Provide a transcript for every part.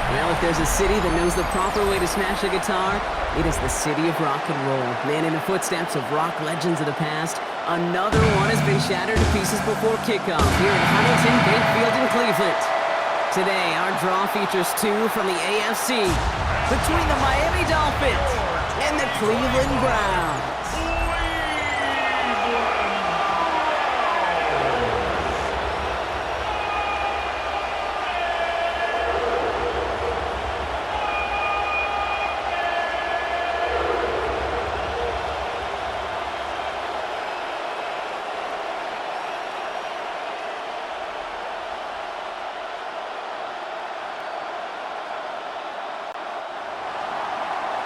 Well, if there's a city that knows the proper way to smash a guitar, it is the city of rock and roll. Man in the footsteps of rock legends of the past, another one has been shattered to pieces before kickoff here at Huntington Bank Field in Cleveland. Today, our draw features two from the AFC between the Miami Dolphins and the Cleveland Browns.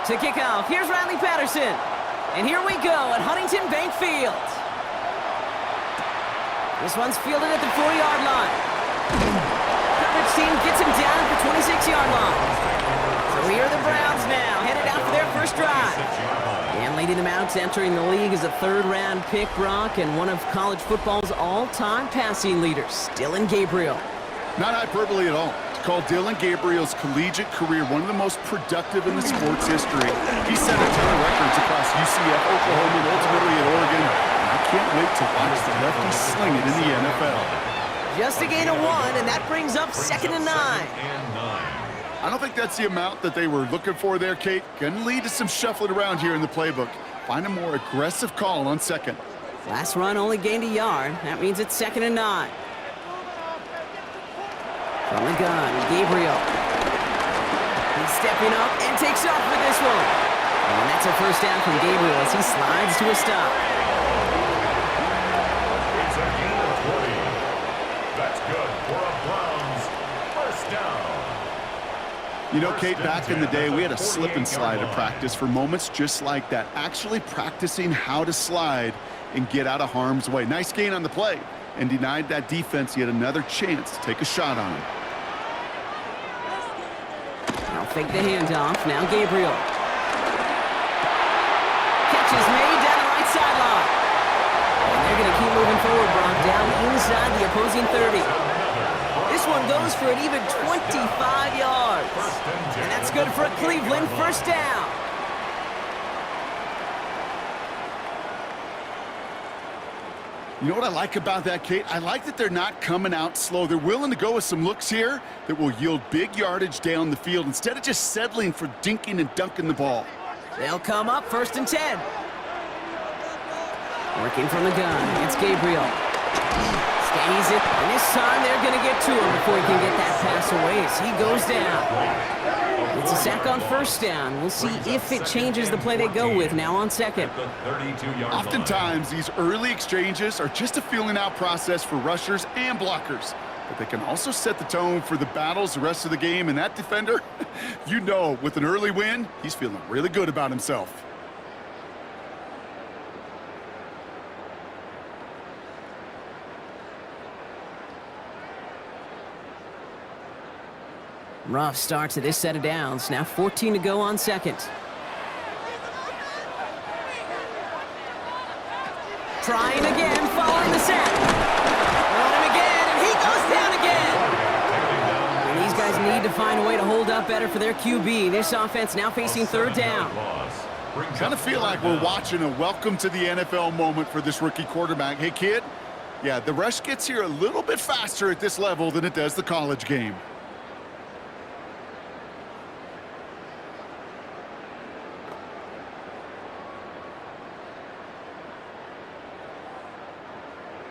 To kick off, here's Riley Patterson. And here we go at Huntington Bank Field. This one's fielded at the 4-yard line. Coverage team gets him down at the 26-yard line. So here are the Browns now, headed out for their first drive. And leading them out, entering the league is a third-round pick, Brock, and one of college football's all-time passing leaders, Dillon Gabriel. Not hyperbole at all. To call Dillon Gabriel's collegiate career one of the most productive in the sport's history. He set a ton of records across UCF, Oklahoma, and ultimately at Oregon. And I can't wait to watch the lefty sling it in the NFL. Just a gain of 1, and that brings up 2nd and 9. I don't think that's the amount that they were looking for there, Kate. Gonna lead to some shuffling around here in the playbook. Find a more aggressive call on second. Last run only gained a yard. That means it's 2nd and 9. From the gun, Gabriel. He's stepping up and takes off with this one. And that's a first down from Gabriel as he slides to a stop. It's a gain of 20. That's good for a Browns first down. You know, Kate, back in the day, we had a slip and slide at practice for moments just like that. Actually practicing how to slide and get out of harm's way. Nice gain on the play, and denied that defense yet another chance to take a shot on him. Now fake the handoff. Now Gabriel. Catch is made down the right sideline. And they're going to keep moving forward, Brock, down inside the opposing 30. This one goes for an even 25 yards. And that's good for a Cleveland first down. You know what I like about that, Kate? I like that they're not coming out slow. They're willing to go with some looks here that will yield big yardage down the field instead of just settling for dinking and dunking the ball. They'll come up 1st and 10. Working from the gun. It's Gabriel. Stays it. And this time they're going to get to him before he can get that pass away as he goes down. It's a sack on first down. We'll see if it changes the play they go with now on second. Oftentimes, these early exchanges are just a feeling out process for rushers and blockers. But they can also set the tone for the battles the rest of the game. And that defender, you know, with an early win, he's feeling really good about himself. Rough start to this set of downs. Now 14 to go on second. Trying again, following the sack. On him again, and he goes down again. And these guys need to find a way to hold up better for their QB. This offense now facing 3rd down. Kind of feel like we're watching a welcome to the NFL moment for this rookie quarterback. Hey, kid, yeah, the rush gets here a little bit faster at this level than it does the college game.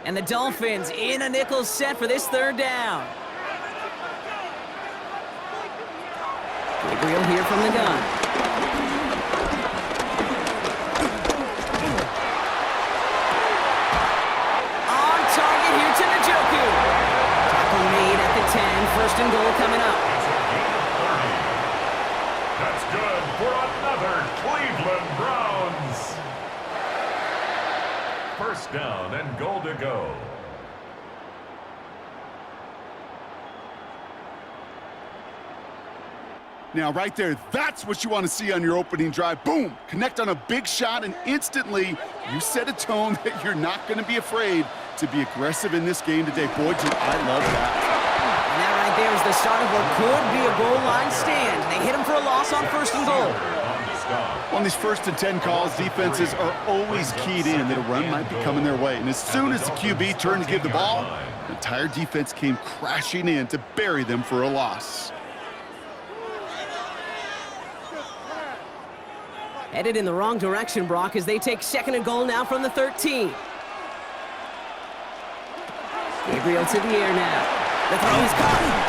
And the Dolphins in a nickel set for this 3rd down. Gabriel here from the gun. On target here to Njoku. Tackle made at the 10. 1st and goal coming up. That's good for another Cleveland Browns. First down and goal to go. Now, right there, that's what you want to see on your opening drive. Boom! Connect on a big shot, and instantly you set a tone that you're not going to be afraid to be aggressive in this game today. Boy, do I love that. And that right there is is the start of what could be a goal line stand. They hit him for a loss on 1st and goal. On these 1st and 10 calls, defenses are always keyed in that a run might be coming their way. And as soon as the QB turned to give the ball, the entire defense came crashing in to bury them for a loss. Headed in the wrong direction, Brock, as they take 2nd and goal now from the 13. Gabriel to the air now. The throw is caught.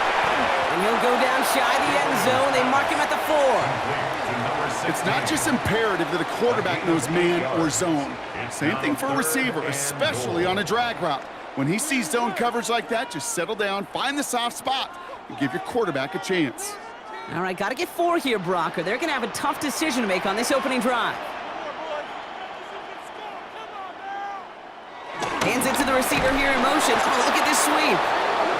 And he'll go down shy of the end zone. They mark him at the 4. It's not just imperative that a quarterback knows man or zone. Same thing for a receiver, especially on a drag route. When he sees zone coverage like that, just settle down, find the soft spot, and give your quarterback a chance. All right, got to get 4 here, Brock, or they're going to have a tough decision to make on this opening drive. Hands it to the receiver here in motion. Oh, look at this sweep.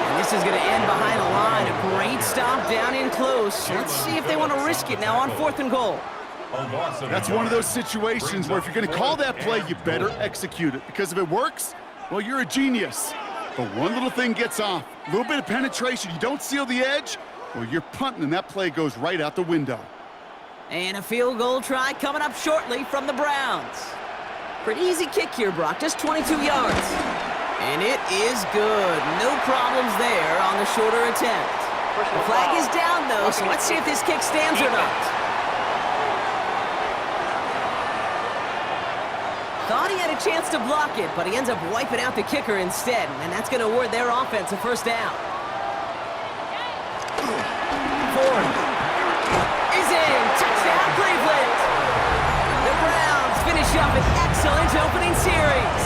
And this is going to end behind the line. A great stop down in close. Let's see if they want to risk it now on 4th and goal. That's one of those situations where if you're going to call that play, you better execute it. Because if it works, well, you're a genius. But one little thing gets off. A little bit of penetration. You don't seal the edge, well, you're punting, and that play goes right out the window. And a field goal try coming up shortly from the Browns. Pretty easy kick here, Brock, just 22 yards. And it is good. No problems there on the shorter attempt. The flag is down, though, so let's see if this kick stands or not. Thought he had a chance to block it, but he ends up wiping out the kicker instead, and that's going to award their offense a 1st down. Ford is in. Touchdown, Cleveland. The Browns finish up an excellent opening series.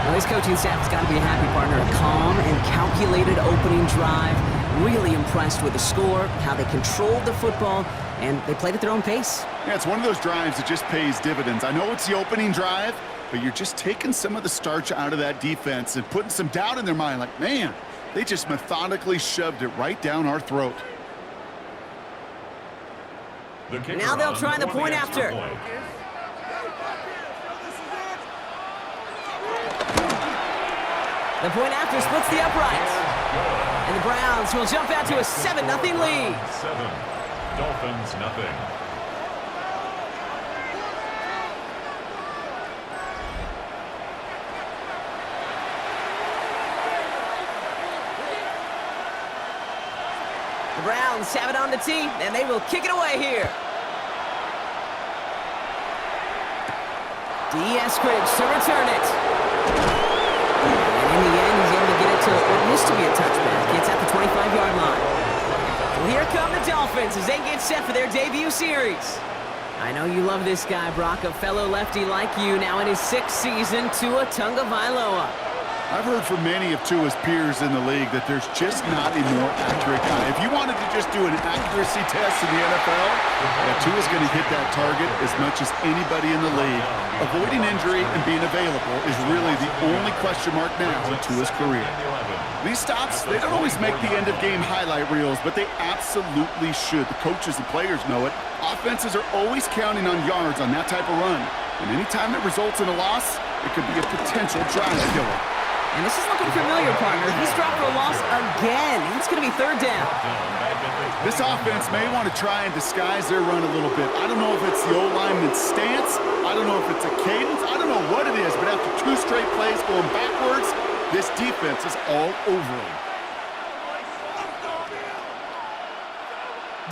Well, this coaching staff has got to be a happy partner. A calm and calculated opening drive. Really impressed with the score, how they controlled the football, and they played at their own pace. Yeah, it's one of those drives that just pays dividends. I know it's the opening drive, but you're just taking some of the starch out of that defense and putting some doubt in their mind. Like, man, they just methodically shoved it right down our throat. Now they'll try the point after. The point after splits the uprights. And the Browns will jump out to a 7-0 lead. 7, Dolphins nothing. The Browns have it on the tee, and they will kick it away here. Eskridge to return it. And in the end, he's able to get it to what used to be a touchback. It's at the 25-yard line. Well, here come the Dolphins as they get set for their debut series. I know you love this guy, Brock, a fellow lefty like you, now in his 6th season, Tua Tagovailoa. I've heard from many of Tua's peers in the league that there's just not a more accurate guy. If you wanted to just do an accuracy test in the NFL, Tua's going to hit that target as much as anybody in the league. Avoiding injury and being available is really the only question mark now in Tua's career. These stops, they don't always make the end-of-game highlight reels, but they absolutely should. The coaches and players know it. Offenses are always counting on yards on that type of run. And anytime it results in a loss, it could be a potential drive killer. And this is looking familiar, partner. He's dropped for a loss again. It's going to be 3rd down. This offense may want to try and disguise their run a little bit. I don't know if it's the O-lineman's stance. I don't know if it's a cadence. I don't know what it is, but after 2 straight plays going backwards, this defense is all over him.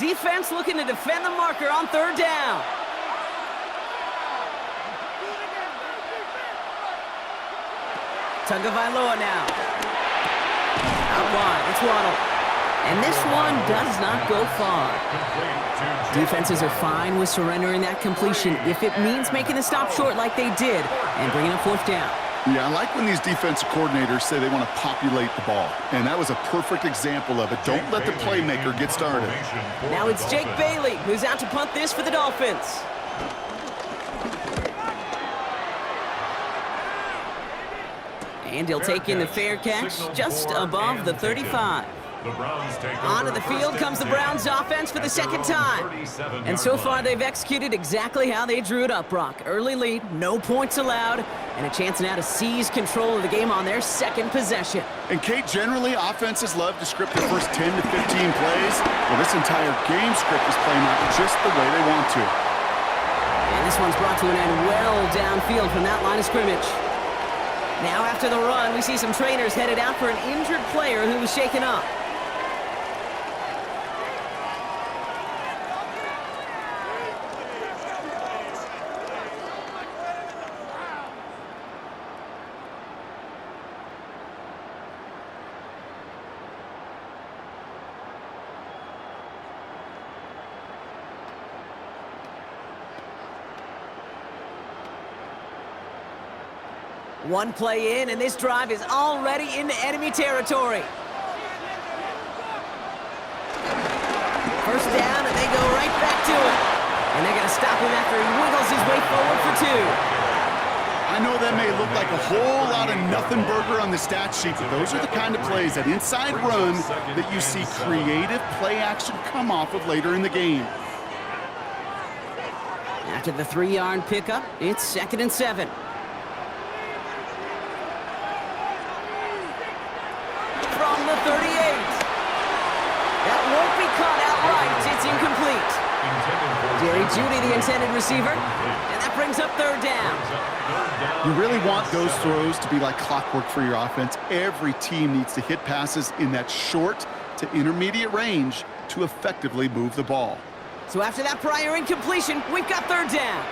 Defense looking to defend the marker on 3rd down. Tagovailoa now. Out wide, it's Waddle. And this one does not go far. Defenses are fine with surrendering that completion if it means making the stop short like they did and bringing up 4th down. Yeah, I like when these defensive coordinators say they want to populate the ball. And that was a perfect example of it. Don't let the playmaker get started. Now it's Jake Bailey who's out to punt this for the Dolphins. And he'll take in the fair catch just above the 35. The Browns take Onto over the first field and comes the 10 Browns offense for the at their second own time. 37-yard And so far, line. they've executed exactly how they drew it up, Brock. Early lead, no points allowed, and a chance now to seize control of the game on their second possession. And Kate, generally, offenses love to script their first 10 to 15 plays. Well, this entire game script is playing out just the way they want to. And this one's brought to an end well downfield from that line of scrimmage. Now after the run, we see some trainers headed out for an injured player who was shaken up. One play in, and this drive is already into enemy territory. First down, and they go right back to it. And they're going to stop him after he wiggles his way forward for 2. I know that may look like a whole lot of nothing burger on the stat sheet, but those are the kind of plays, that inside run, that you see creative play action come off of later in the game. After the 3-yard pickup, it's 2nd and 7. From the 38. That won't be caught outright. It's incomplete. Jerry Jeudy, the intended receiver, and that brings up 3rd down. You really want those throws to be like clockwork for your offense. Every team needs to hit passes in that short to intermediate range to effectively move the ball. So after that prior incompletion, we've got 3rd down.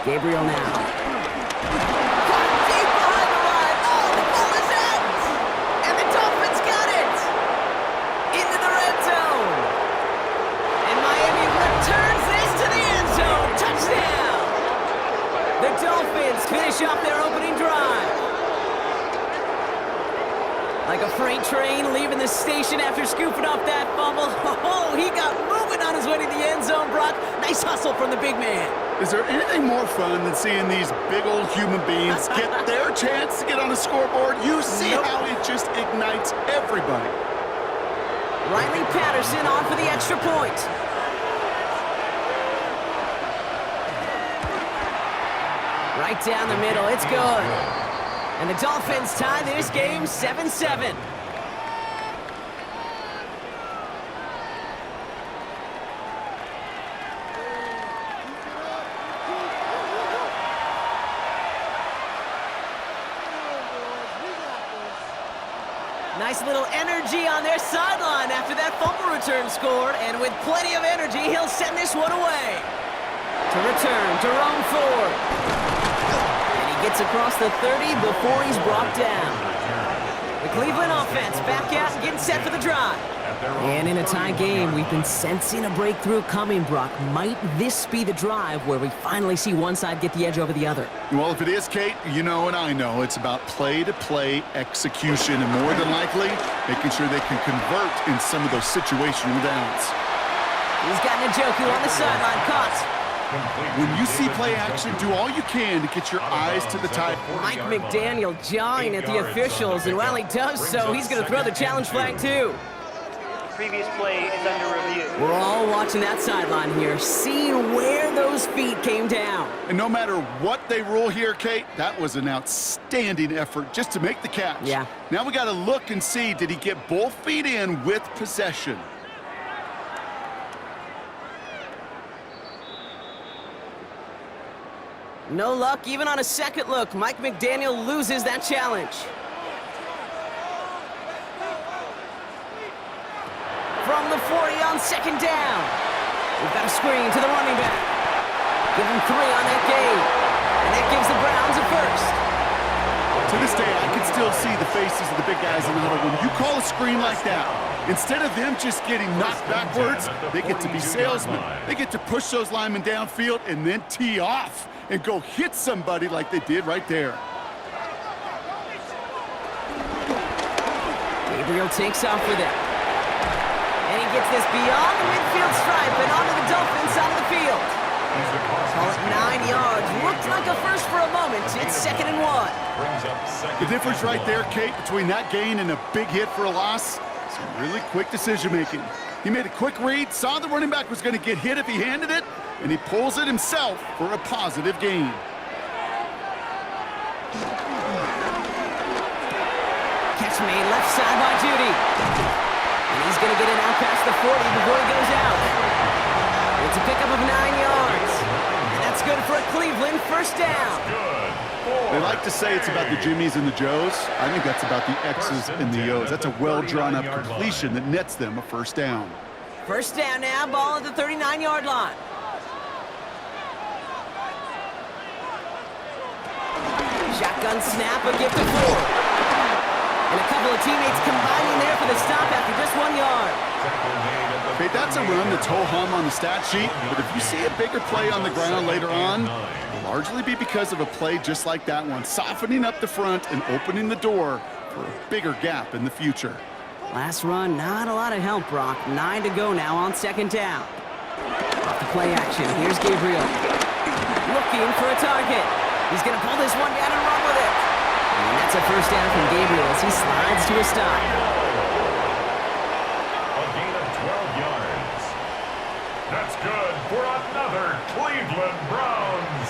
Gabriel now. Dolphins finish off their opening drive. Like a freight train leaving the station after scooping off that fumble. Oh, he got moving on his way to the end zone, Brock. Nice hustle from the big man. Is there anything more fun than seeing these big old human beings get their chance to get on the scoreboard? You see how it just ignites everybody. Riley Patterson on for the extra point. Right down the middle, it's good. And the Dolphins tie this game 7-7. Nice little energy on their sideline after that fumble return scored, and with plenty of energy, he'll send this one away. To return, Jerome Ford. Gets across the 30 before he's brought down. The Cleveland offense back out and getting set for the drive. And in a tie game, we've been sensing a breakthrough coming, Brock. Might this be the drive where we finally see one side get the edge over the other? Well, if it is, Kate, you know and I know it's about play-to-play execution, and more than likely, making sure they can convert in some of those situational downs. He's got Njoku on the sideline, caught. When you see play action, do all you can to get your eyes to the tie. Mike McDaniel jawing at the officials, and while he does so, he's going to throw the challenge flag too. Previous play is under review. We're all watching that sideline here, seeing where those feet came down. And no matter what they rule here, Kate, that was an outstanding effort just to make the catch. Yeah. Now we got to look and see, did he get both feet in with possession? No luck, even on a second look. Mike McDaniel loses that challenge. From the 40 on 2nd down. We've got a screen to the running back. Give him 3 on that game. And that gives the Browns a first. To this day, I can still see the faces of the big guys in the huddle. When you call a screen like that, instead of them just getting knocked backwards, they get to be salesmen. They get to push those linemen downfield and then tee off and go hit somebody like they did right there. Gabriel takes off with it. And he gets this beyond the midfield stripe and onto the Dolphins side of the field. Call it 9 yards. Looked like a first for a moment. It's 2nd and 1. The difference right there, Kate, between that gain and a big hit for a loss, some really quick decision-making. He made a quick read, saw the running back was going to get hit if he handed it, and he pulls it himself for a positive gain. Catch made left side by Judy. And he's going to get it out past the 40 before he goes out. It's a pickup of 9 yards. And that's good for a Cleveland first down. They like to say it's about the Jimmies and the Joes. I think that's about the X's and the O's. That's a well-drawn-up completion that nets them a first down. First down now, ball at the 39-yard line. Shotgun snap, a gift of 4. And a couple of teammates combining there for the stop after just 1 yard. Okay, that's a run that's ho-hum on the stat sheet, but if you see a bigger play on the ground later on, it'll largely be because of a play just like that one, softening up the front and opening the door for a bigger gap in the future. Last run, not a lot of help, Brock. 9 to go now on 2nd down. Off the play action, here's Gabriel. Looking for a target. He's going to pull this one down and run with it. And that's a first down from Gabriel as he slides to a stop. A gain of 12 yards. That's good for another Cleveland Browns.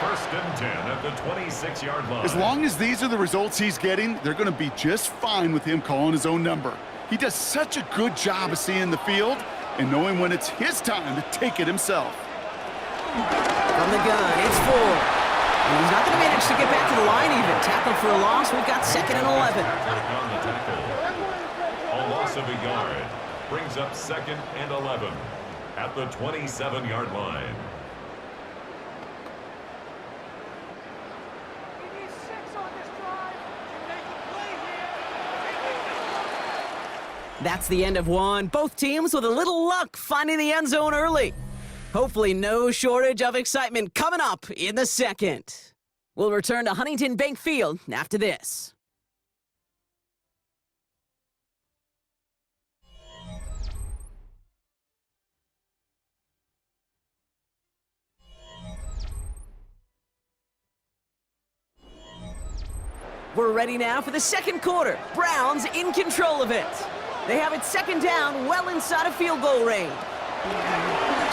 1st and 10 at the 26-yard line. As long as these are the results he's getting, they're going to be just fine with him calling his own number. He does such a good job of seeing the field and knowing when it's his time to take it himself. From the gun, it's 4. And he's not going to manage to get back to the line even. Tackle for a loss. We've got 2nd and 11. A loss of a yard brings up 2nd and 11 at the 27-yard line. That's the end of one. Both teams with a little luck finding the end zone early. Hopefully no shortage of excitement coming up in the 2nd. We'll return to Huntington Bank Field after this. We're ready now for the 2nd quarter. Browns in control of it. They have it 2nd down, well inside of field goal range.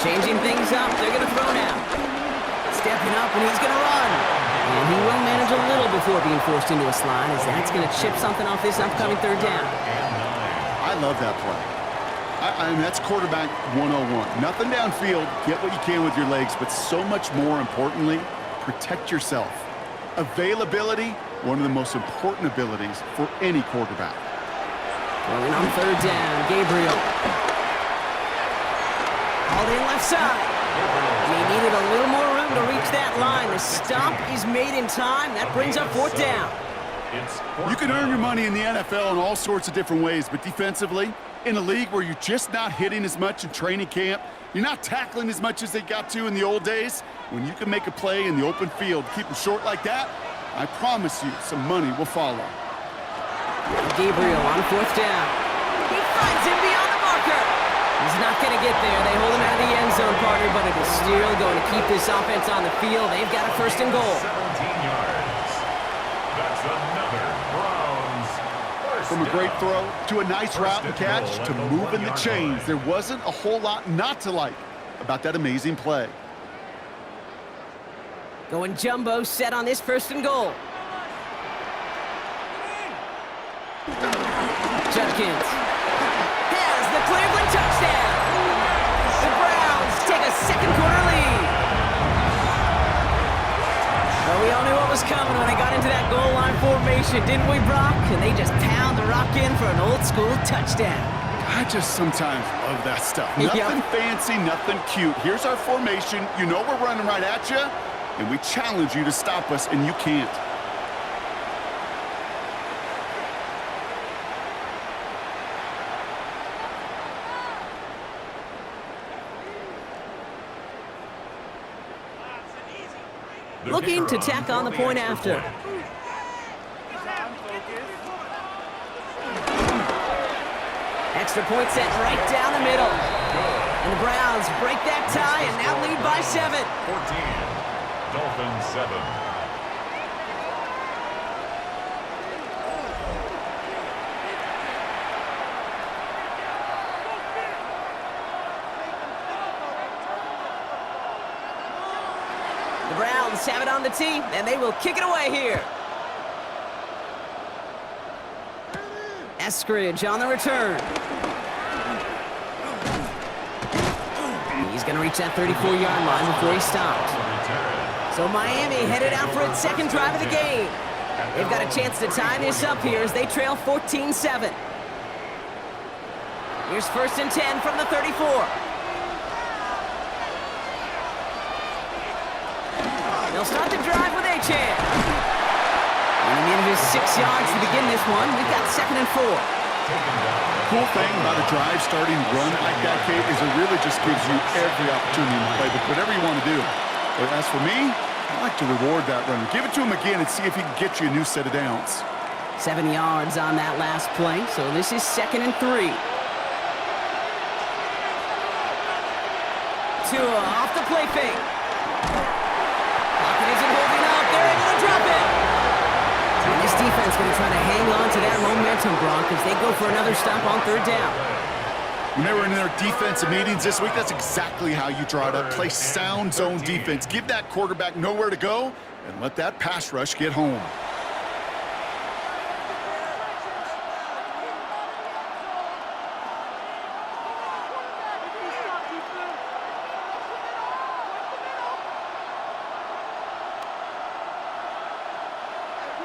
Changing things up, they're going to throw now. Stepping up, and he's going to run. And he will manage a little before being forced into a slide, as that's going to chip something off this upcoming 3rd down. I love that play. I mean, that's quarterback 101. Nothing downfield, get what you can with your legs, but so much more importantly, protect yourself. Availability, one of the most important abilities for any quarterback. Going on 3rd down, Gabriel. Called in left side. He needed a little more room to reach that line. The stop is made in time. That brings up 4th down. You can earn your money in the NFL in all sorts of different ways, but defensively, in a league where you're just not hitting as much in training camp, you're not tackling as much as they got to in the old days, when you can make a play in the open field, keep them short like that, I promise you some money will follow. Gabriel on 4th down. He finds him beyond the marker. He's not going to get there. They hold him out of the end zone, partner, but it is still going to keep this offense on the field. They've got a 1st and goal. 17 yards. That's another Browns first From a great down. throw to a nice route and catch to moving the chains, there wasn't a whole lot not to like about that amazing play. Going jumbo set on this 1st and goal. Judkins has the Cleveland touchdown. The Browns take a 2nd quarter lead. Well, we all knew what was coming when they got into that goal line formation, didn't we, Brock? And they just pound the rock in for an old school touchdown. I just sometimes love that stuff. Nothing fancy, nothing cute. Here's our formation. You know we're running right at you, and we challenge you to stop us, and you can't. Looking to tack on the point after. Extra point set right down the middle. And the Browns break that tie and now lead by 7. 14. Dolphins 7. The Browns have it on the tee, and they will kick it away here. Eskridge on the return. He's going to reach that 34-yard line before he stops. So Miami headed out for its second drive of the game. They've got a chance to tie this up here as they trail 14-7. Here's 1st and 10 from the 34. They'll start the drive with Achane. And he needed his 6 yards to begin this one. We've got 2nd and 4. Cool thing about a drive starting run like that, Kate, is it really just gives you every opportunity to play with whatever you want to do. But as for me, I like to reward that runner. Give it to him again and see if he can get you a new set of downs. 7 yards on that last play, so this is 2nd and 3. Tua off the play fake. Pocket isn't holding up. They're able to drop it. And this defense going to try to hang on to that momentum, Brock, as they go for another stop on 3rd down. When they were in their defensive meetings this week, that's exactly how you draw it up. Play sound zone defense. Give that quarterback nowhere to go and let that pass rush get home.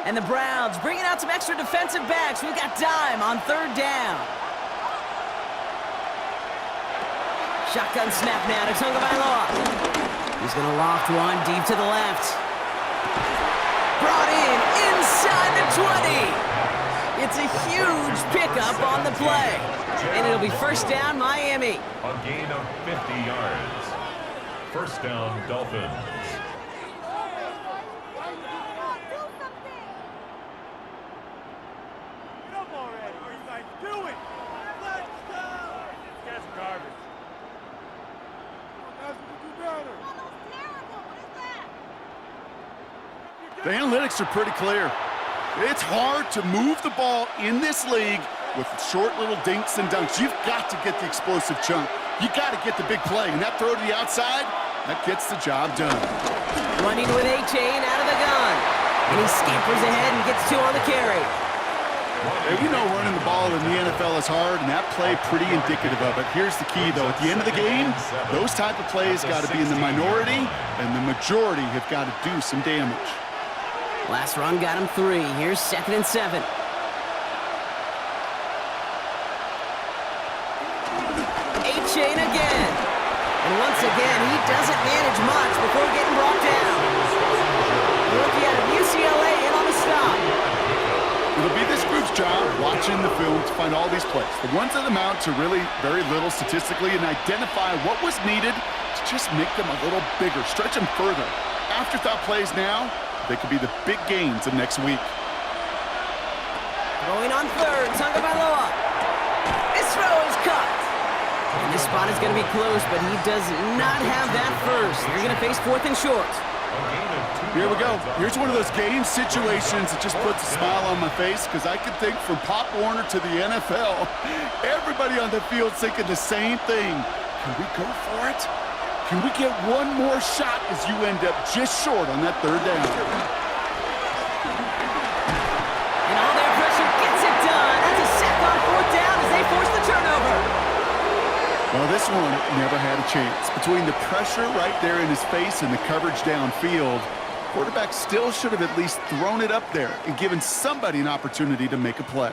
And the Browns bringing out some extra defensive backs. We've got dime on 3rd down. Shotgun snap now to Tagovailoa. He's going to loft one deep to the left. Brought in inside the 20. It's a huge pickup on the play. And it'll be 1st down, Miami. A gain of 50 yards. 1st down, Dolphins. The analytics are pretty clear. It's hard to move the ball in this league with short little dinks and dunks. You've got to get the explosive chunk. You got to get the big play. And that throw to the outside, that gets the job done. Running with Achane out of the gun. And he scampers ahead and gets 2 on the carry. Hey, we know running the ball in the NFL is hard, and that play pretty indicative of it. Here's the key, though. At the end of the game, those type of plays got to be in the minority, and the majority have got to do some damage. Last run got him 3. Here's 2nd and 7. Achane again. And once again, he doesn't manage much before getting brought down. The rookie out of UCLA in on the stop. It'll be this group's job watching the film to find all these plays. The ones that amount to really very little statistically and identify what was needed to just make them a little bigger, stretch them further. Afterthought plays now, they could be the big gains of next week. Throwing on 3rd, Tagovailoa. This throw is cut. And this spot is going to be close, but he does not have that first. They're going to face 4th and short. Here we go. Here's one of those game situations that just puts a smile on my face because I can think from Pop Warner to the NFL, everybody on the field thinking the same thing. Can we go for it? Can we get one more shot as you end up just short on that 3rd down? And all their pressure gets it done. That's a sack on 4th down as they force the turnover. Well, this one never had a chance. Between the pressure right there in his face and the coverage downfield, quarterback still should have at least thrown it up there and given somebody an opportunity to make a play.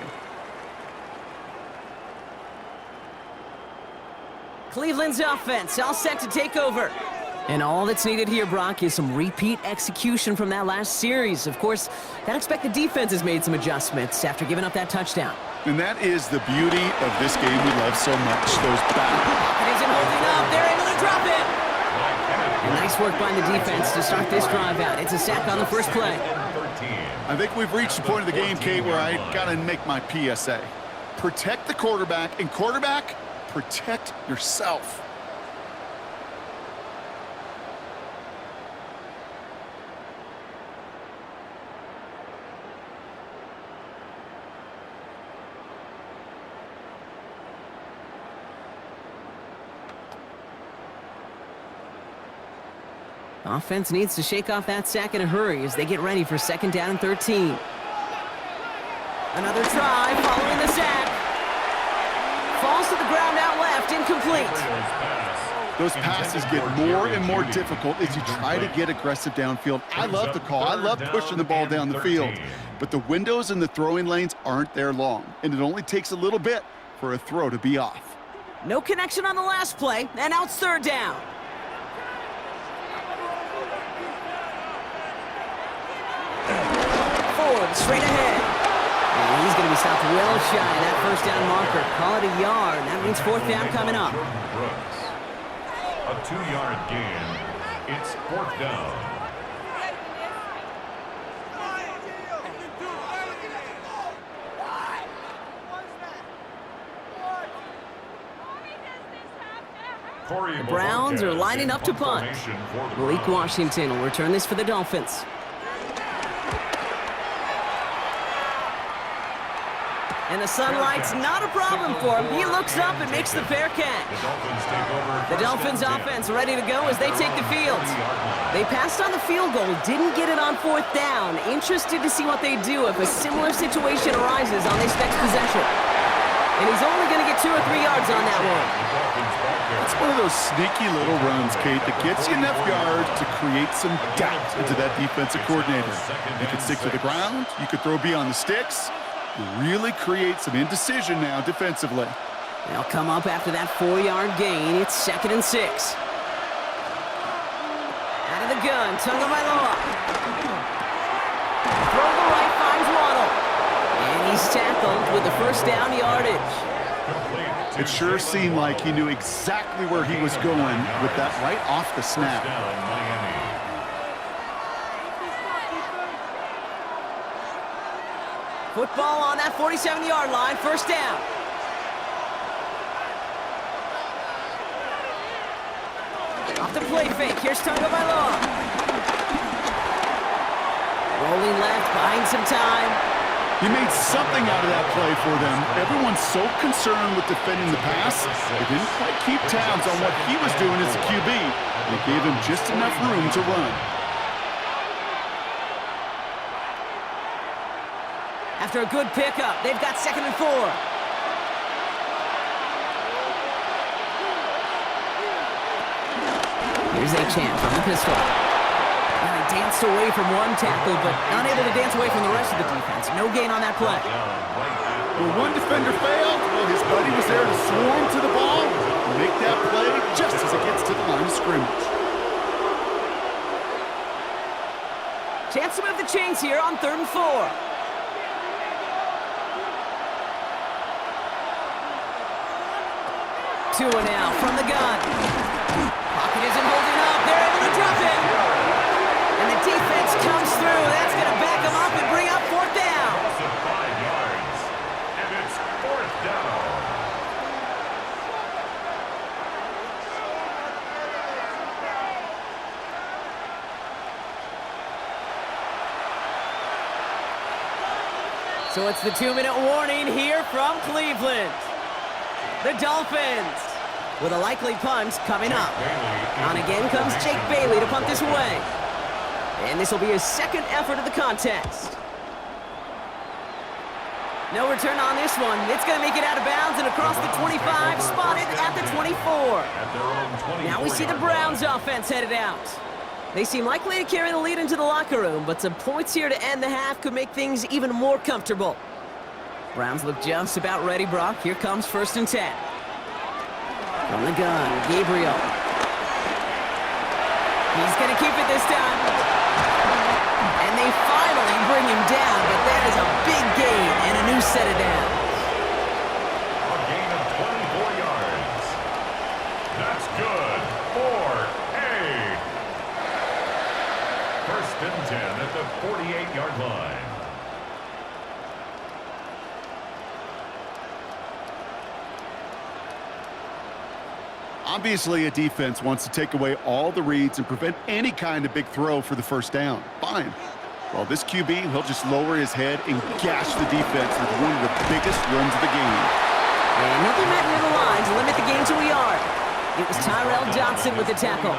Cleveland's offense all set to take over. And all that's needed here, Brock, is some repeat execution from that last series. Of course, gotta expect the defense has made some adjustments after giving up that touchdown. And that is the beauty of this game we love so much. Those Pocket isn't holding up. They're able to drop it. And nice work by the defense to start this drive out. It's a sack on the first play. I think we've reached the point of the game, Kate, where I gotta make my PSA. Protect the quarterback, and quarterback, protect yourself. Offense needs to shake off that sack in a hurry as they get ready for 2nd down and 13. Another try following the sack. Falls to the ground out left, incomplete. Those passes get more and more difficult as you try to get aggressive downfield. I love the call. I love pushing the ball down the field. But the windows in the throwing lanes aren't there long, and it only takes a little bit for a throw to be off. No connection on the last play, and now it's 3rd down. Ford straight ahead. And he's going to be stopped well shy of that 1st down marker. Call it a yard. That means 4th down coming up. A 2-yard gain. It's 4th down. The Browns are lining up to punt. Malik Washington will return this for the Dolphins. And the sunlight's not a problem for him. He looks up and makes the fair catch. The Dolphins offense ready to go as they take the field. They passed on the field goal, didn't get it on 4th down. Interested to see what they do if a similar situation arises on this next possession. And he's only going to get 2 or 3 yards on that one. It's one of those sneaky little runs, Kate, that gets you enough yards to create some doubt into that defensive coordinator. You could stick to the ground. You could throw beyond the sticks. Really create some indecision now defensively. They'll come up after that 4-yard gain. It's 2nd and 6. Out of the gun, Tagovailoa. Throw to the right, finds Waddle. And he's tackled with the 1st down yardage. It sure seemed like he knew exactly where he was going with that right off the snap. Football on that 47-yard line, 1st down. Off the play fake, here's Tagovailoa. Rolling left, buying some time. He made something out of that play for them. Everyone's so concerned with defending the pass, they didn't quite keep tabs on what he was doing as a QB. They gave him just enough room to run. After a good pickup, they've got 2nd and 4. Here's a chance from the pistol. Now he danced away from one tackle, but unable to dance away from the rest of the defense. No gain on that play. When one defender failed, well, his buddy was there to swarm to the ball and make that play just as it gets to the line of scrimmage. Chance to move the chains here on 3rd and 4. Two and out from the gun. Pocket isn't holding up. They're able to drop it. And the defense comes through. That's going to back them up and bring up 4th down. 5 yards. And it's 4th down. So it's the 2-minute warning here from Cleveland. The Dolphins with a likely punt coming up. On again comes Jake Bailey to punt this away. And this will be his 2nd effort of the contest. No return on this one. It's going to make it out of bounds and across the 25, spotted at the 24. Now we see the Browns offense headed out. They seem likely to carry the lead into the locker room, but some points here to end the half could make things even more comfortable. Browns look just about ready, Brock. Here comes 1st and 10. From the gun, Gabriel. He's going to keep it this time. And they finally bring him down, but that is a big gain and a new set of downs. A gain of 24 yards. That's good for a 1st and 10 at the 48-yard line. Obviously, a defense wants to take away all the reads and prevent any kind of big throw for the 1st down. Fine. Well, this QB, he'll just lower his head and gash the defense with one of the biggest runs of the game. And nothing met near the line to limit the game to a yard. It was Tyrell Johnson with the tackle.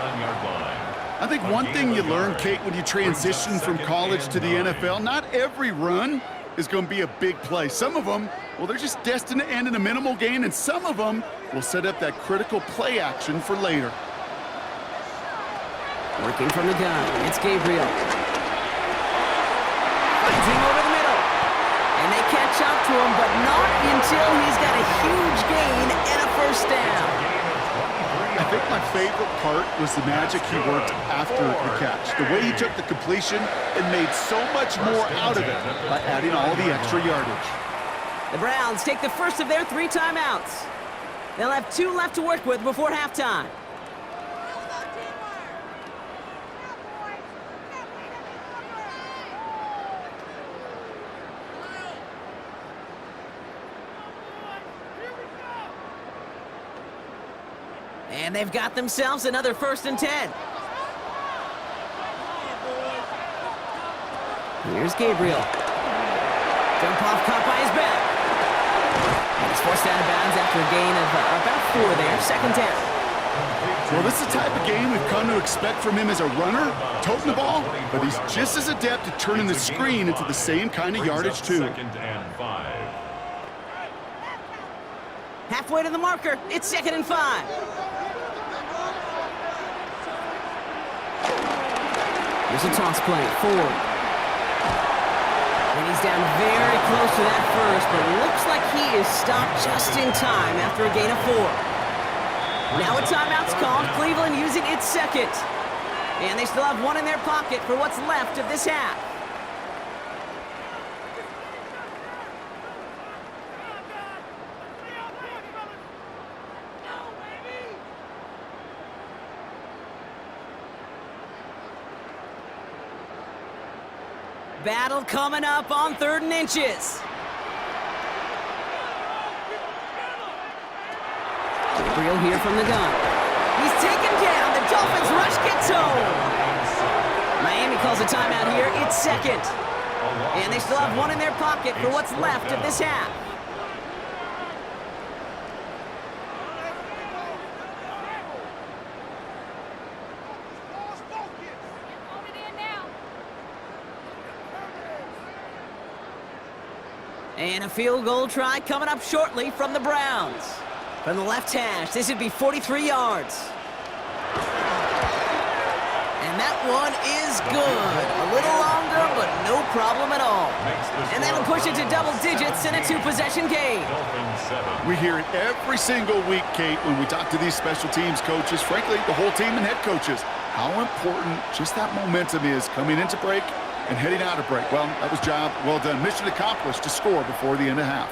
I think one thing you learn, Kate, when you transition from college to the NFL, not every run is going to be a big play. Some of them, well, they're just destined to end in a minimal gain, and some of them will set up that critical play action for later. Working from the gun, it's Gabriel. Finds him over the middle. And they catch up to him, but not until he's got a huge gain and a first down. I think my favorite part was the magic he worked after the catch. The way he took the completion and made so much more out of it by adding all the extra yardage. The Browns take the first of their 3 timeouts. They'll have 2 left to work with before halftime. And they've got themselves another 1st and 10. Here's Gabriel. Jump off, caught by his back. And he's forced out of bounds after a gain of about 4 there. 2nd down. Well, this is the type of game we've come to expect from him as a runner, toting the ball, but he's just as adept at turning the screen into the same kind of yardage, too. 2nd and 5. Halfway to the marker. It's 2nd and 5. Here's a toss play, forward. And he's down very close to that first, but looks like he is stopped just in time after a gain of 4. Now a timeout's called, Cleveland using its 2nd. And they still have 1 in their pocket for what's left of this half. Battle coming up on 3rd and inches. Gabriel here from the gun. He's taken down. The Dolphins rush gets home. Miami calls a timeout here. It's 2nd. And they still have 1 in their pocket for what's left of this half. And a field goal try coming up shortly from the Browns. From the left hash, this would be 43 yards. And that one is good. A little longer, but no problem at all. And that'll push it to double digits in a 2-possession game. We hear it every single week, Kate, when we talk to these special teams coaches, frankly, the whole team and head coaches, how important just that momentum is coming into break and heading out of break. Well, that was job well done. Mission accomplished to score before the end of half.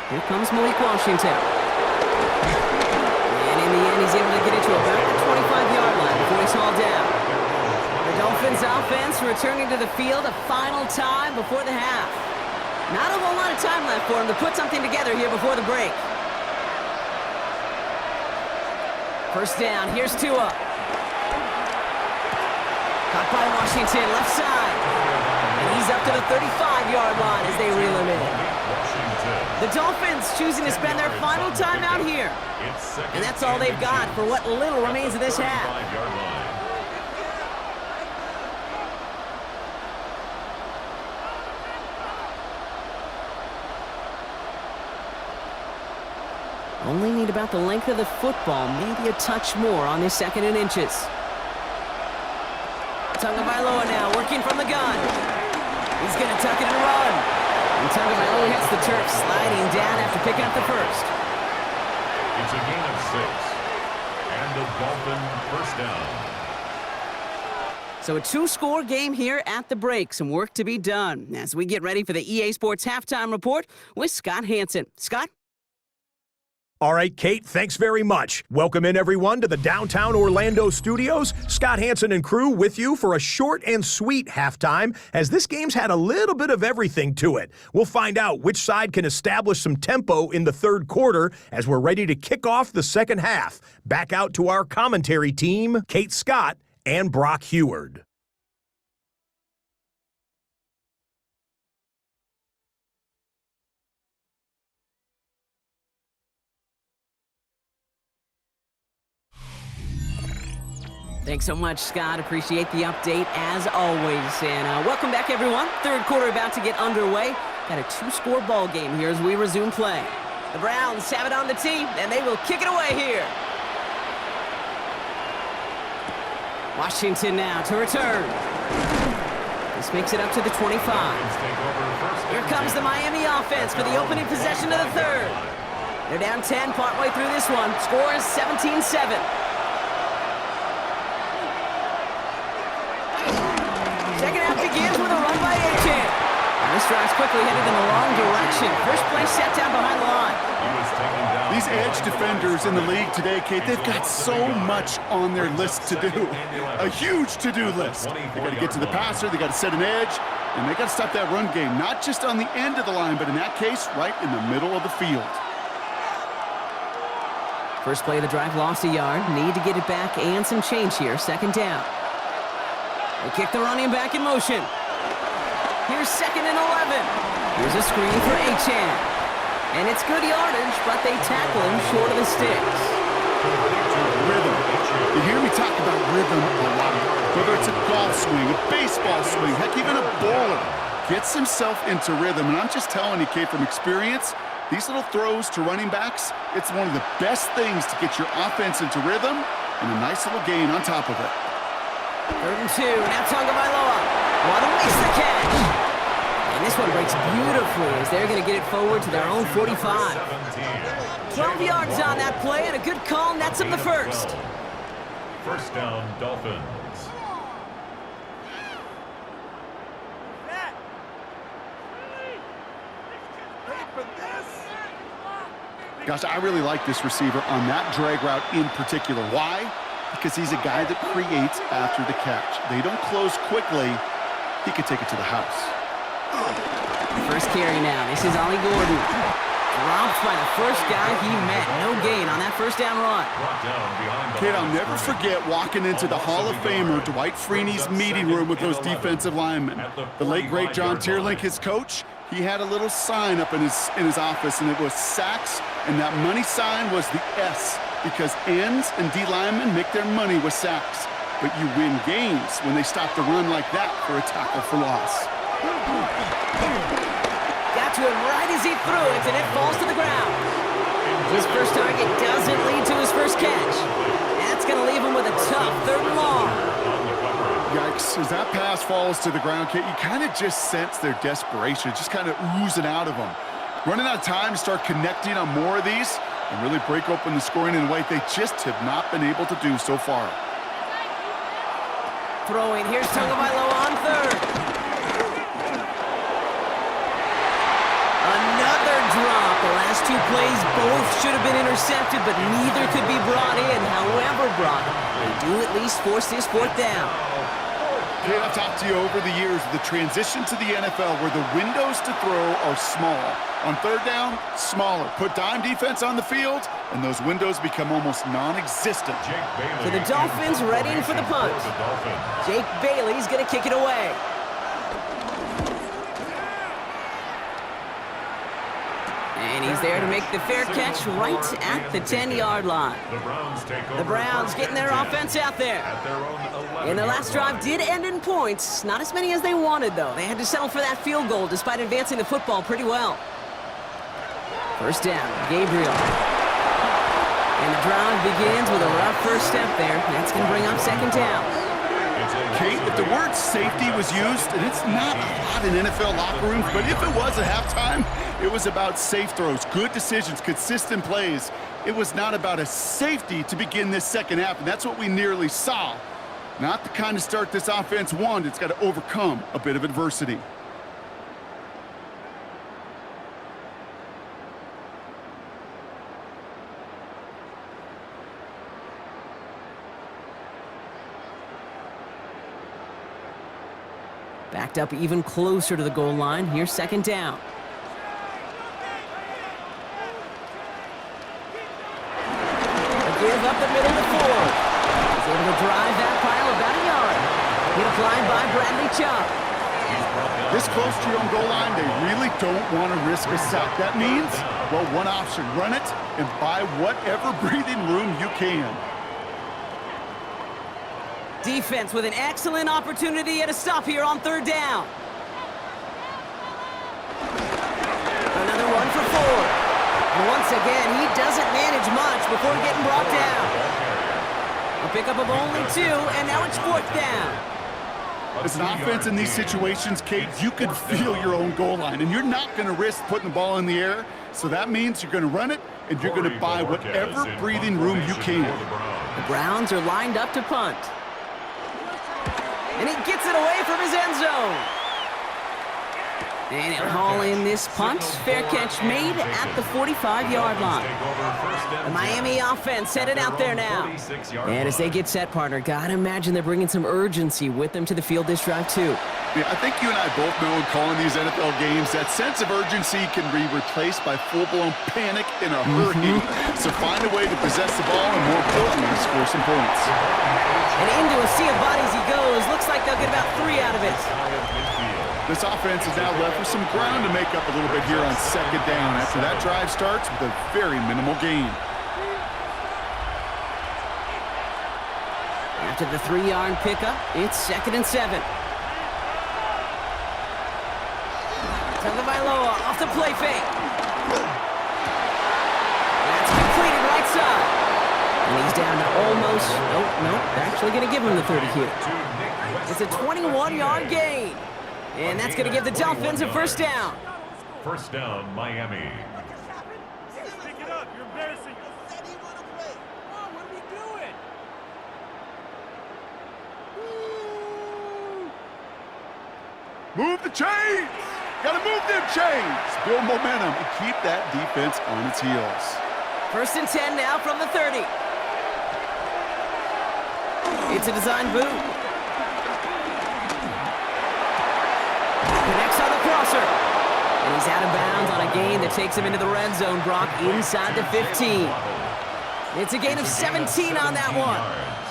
Here comes Malik Washington. And in the end, he's able to get it to about the 25-yard line before he's hauled down. The Dolphins offense returning to the field a final time before the half. Not a whole lot of time left for him to put something together here before the break. First down, here's Tua. Caught by Washington, left side. And he's up to the 35-yard line as they reel him in. The Dolphins choosing to spend their final timeout here. And that's all they've got for what little remains of this half. Only need about the length of the football, maybe a touch more on this 2nd and inches. Tagovailoa now working from the gun. He's going to tuck it and run. And Tagovailoa hits the turf, sliding down after picking up the first. It's a gain of 6. And a Dolphin first down. So a 2-score game here at the break. Some work to be done as we get ready for the EA Sports Halftime Report with Scott Hansen. Scott? All right, Kate, thanks very much. Welcome in, everyone, to the downtown Orlando studios. Scott Hansen and crew with you for a short and sweet halftime, as this game's had a little bit of everything to it. We'll find out which side can establish some tempo in the 3rd quarter as we're ready to kick off the 2nd half. Back out to our commentary team, Kate Scott and Brock Heward. Thanks so much, Scott. Appreciate the update as always. And welcome back, everyone. Third quarter about to get underway. Got a two-score ball game here as we resume play. The Browns have it on the tee, and they will kick it away here. Washington now to return. This makes it up to the 25. Here comes the Miami offense for the opening possession of the third. They're down 10 partway through this one. Score is 17-7. Second half begins with a run by A-Chan. This drive's quickly headed in the wrong direction. First play set down behind the line. These edge defenders in the league today, Kate, they've got so much on their list to do. A huge to-do list. They got to get to the passer, they got to set an edge, and they got to stop that run game, not just on the end of the line, but in that case, right in the middle of the field. First play of the drive lost a yard. Need to get it back and some change here. Second down. They kick the running back in motion. Here's 2nd and 11. Here's a screen for A-Chan. And it's good yardage, but they tackle him short of the sticks. Rhythm. You hear me talk about rhythm a lot. Whether it's a golf swing, a baseball swing, heck, even a bowler gets himself into rhythm. And I'm just telling you, Kate, from experience, these little throws to running backs, it's one of the best things to get your offense into rhythm and a nice little gain on top of it. 3rd and 2, now Tagovailoa. What a waste the catch. And this one breaks beautifully as they're going to get it forward to their own 45. 12 yards on that play and a good call nets him the first. First down, Dolphins. Gosh, I really like this receiver on that drag route in particular. Why? Because he's a guy that creates after the catch. They don't close quickly. He could take it to the house. First carry now. This is Ollie Gordon. Dropped by the first guy he met. No gain on that first down run. Kid, I'll never forget walking into the Hall of Famer Dwight Freeney's meeting room with those defensive linemen. The late, great John Tierlink, his coach, he had a little sign up in his office, and it was sacks, and that money sign was the S, because ends and D linemen make their money with sacks. But you win games when they stop the run like that for a tackle for loss. Got to him right as he threw it, and it falls to the ground. His first target doesn't lead to his first catch. That's going to leave him with a tough 3rd and long. Yikes, as that pass falls to the ground, Kate, you kind of just sense their desperation, just kind of oozing out of them. Running out of time to start connecting on more of these and really break open the scoring in a way they just have not been able to do so far. Throwing, here's Tagovailoa on 3rd. Another drop. The last two plays both should have been intercepted, but neither could be brought in. However, Brock, they do at least force this 4th down. Kate, I've talked to you over the years, the transition to the NFL where the windows to throw are small. On 3rd down, smaller. Put dime defense on the field, and those windows become almost non-existent. So the Dolphins readying for the punt. Jake Bailey's going to kick it away. And he's there to make the fair catch right at the 10-yard line. The Browns getting their offense out there. And their last drive did end in points. Not as many as they wanted, though. They had to settle for that field goal despite advancing the football pretty well. First down, Gabriel. And the drive begins with a rough first step there. That's going to bring up 2nd down. Kate, if the word safety was used, and it's not a lot in NFL locker rooms, but if it was at halftime, it was about safe throws, good decisions, consistent plays. It was not about a safety to begin this second half, and that's what we nearly saw. Not the kind of start this offense wanted. It's got to overcome a bit of adversity. Backed up even closer to the goal line. Here's 2nd down. A give up the middle to Ford. He's able to drive that pile about a yard. Hit applied by Bradley Chubb. This close to your own goal line, they really don't want to risk a sack. That means, well, one option, run it and buy whatever breathing room you can. Defense with an excellent opportunity at a stop here on 3rd down. Another one for Ford. And once again, he doesn't manage much before getting brought down. A pickup of only 2, and now it's 4th down. As an offense in these situations, Kate, you could feel your own goal line, and you're not going to risk putting the ball in the air, so that means you're going to run it, and you're going to buy whatever breathing room you can. The Browns are lined up to punt. And he gets it away from his end zone. And he'll haul in this punt. Fair catch made at the 45-yard line. The Miami offense headed out there now. And as they get set, partner, gotta imagine they're bringing some urgency with them to the field this drive, too. Yeah, I think you and I both know in calling these NFL games, that sense of urgency can be replaced by full-blown panic in a hurry. So find a way to possess the ball and, more importantly, score some points. And into a sea of bodies he goes. Looks like they'll get about 3 out of it. This offense is now left with some ground to make up a little bit here on 2nd down after that drive starts with a very minimal gain. After the 3-yard pickup, it's 2nd and 7. Tagovailoa off the play fake. That's completed right side. And he's down to almost, no, they're actually going to give him the 30 here. It's a 21-yard gain. And that's going to give the Dolphins a 1st down. 1st down, Miami. Pick it up. You're embarrassing. Come on, what are we doing? Move the chains! Gotta move them chains! Build momentum and keep that defense on its heels. 1st and 10 now from the 30. It's a design boot. Connects on the crosser. And he's out of bounds on a gain that takes him into the red zone, Brock, inside the 15. It's a gain of 17 on that one.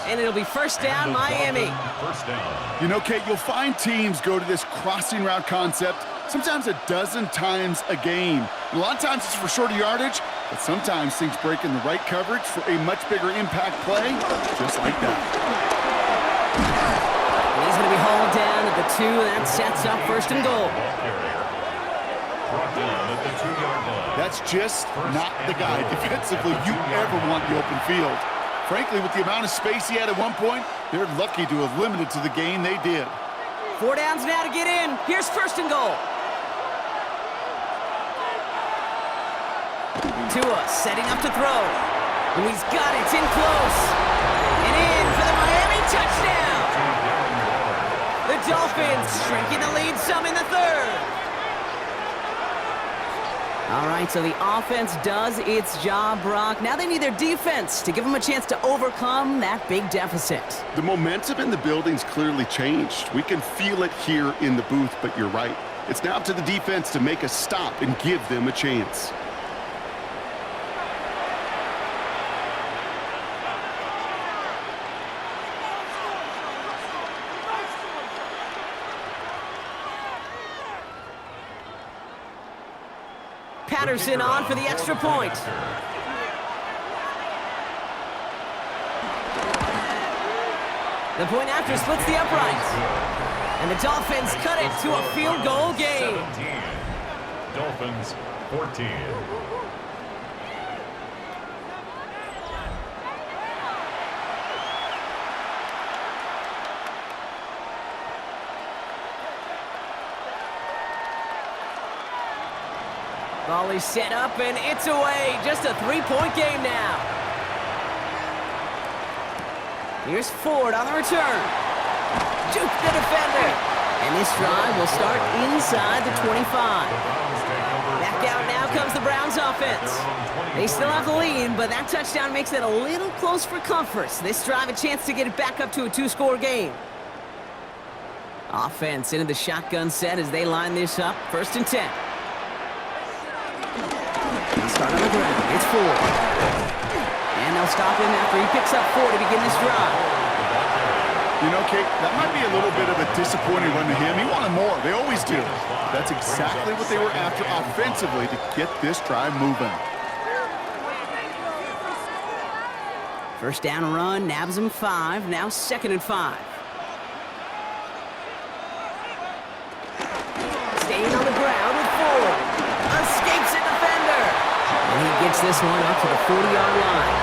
And it'll be 1st down, Miami. 1st down. You know, Kate, you'll find teams go to this crossing route concept sometimes a dozen times a game. And a lot of times it's for shorter yardage, but sometimes things break in the right coverage for a much bigger impact play, just like that. And he's going to be hauled down at the 2, and that sets up 1st and goal. Brought down at the 2-yard line. That's just not the guy defensively you ever want the open field. Frankly, with the amount of space he had at one point, they're lucky to have limited to the gain they did. 4 downs now to get in. Here's 1st and goal. Tua setting up to throw. And he's got it. It's in close. And in for the Miami touchdown. The Dolphins shrinking the lead some in the 3rd. All right, so the offense does its job, Brock. Now they need their defense to give them a chance to overcome that big deficit. The momentum in the building's clearly changed. We can feel it here in the booth, but you're right. It's now up to the defense to make a stop and give them a chance. Patterson on for the extra point. The point after splits the uprights. And the Dolphins cut it to a field goal game. 17. Dolphins 14. Volley set up, and it's away. Just a 3-point game now. Here's Ford on the return. Juke the defender. And this drive will start inside the 25. Back out now comes the Browns offense. They still have the lead, but that touchdown makes it a little close for comfort. So this drive a chance to get it back up to a 2-score game. Offense into the shotgun set as they line this up. 1st and 10. Start on the ground. It's Ford. And they'll stop him after he picks up 4 to begin this drive. You know, Kate, that might be a little bit of a disappointing run to him. He wanted more. They always do. That's exactly what they were after offensively to get this drive moving. First down run, nabs him 5, now 2nd and 5. Staying on the ground with Ford. Escapes a defender. And he gets this one up to the 40-yard line.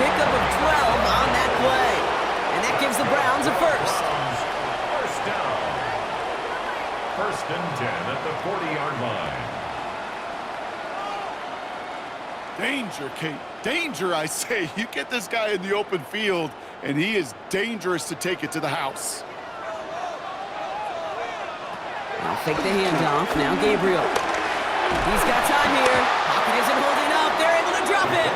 Pickup of 12 on that play. And that gives the Browns a first. First down. First and 10 at the 40-yard line. Danger, Kate. Danger, I say. You get this guy in the open field, and he is dangerous to take it to the house. I'll fake the handoff. Now Gabriel. He's got time here. Pocket isn't holding up. They're able to drop him.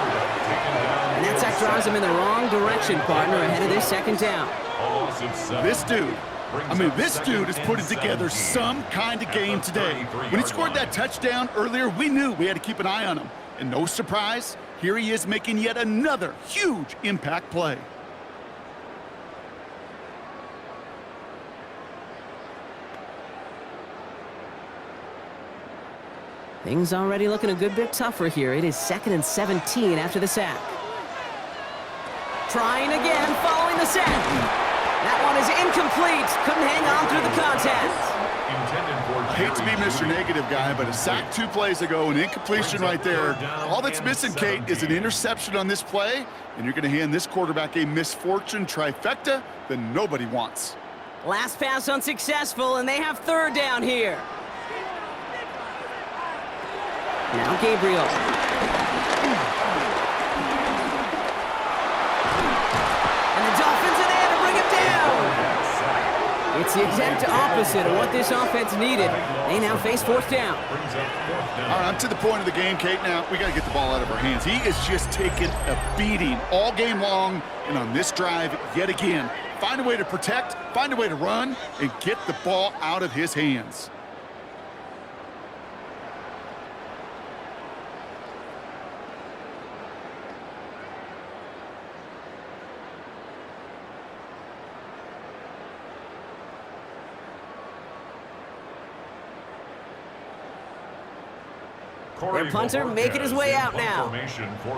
And that sack drives him in the wrong direction, partner, ahead of this 2nd down. This dude is putting together some kind of game today. When he scored that touchdown earlier, we knew we had to keep an eye on him. And no surprise, here he is making yet another huge impact play. Things already looking a good bit tougher here. It is 2nd and 17 after the sack. Trying again, following the sack. That one is incomplete. Couldn't hang on through the contact. I hate to be Mr. Negative guy, but a sack 2 plays ago, an incompletion right there. All that's missing, Kate, is an interception on this play, and you're going to hand this quarterback a misfortune trifecta that nobody wants. Last pass unsuccessful, and they have 3rd down here. Now Gabriel. And the Dolphins are there to bring him down. It's the exact opposite of what this offense needed. They now face 4th down. All right, I'm to the point of the game, Kate. Now, we got to get the ball out of our hands. He is just taking a beating all game long, and on this drive, yet again, find a way to protect, find a way to run, and get the ball out of his hands. Their punter making his way out now.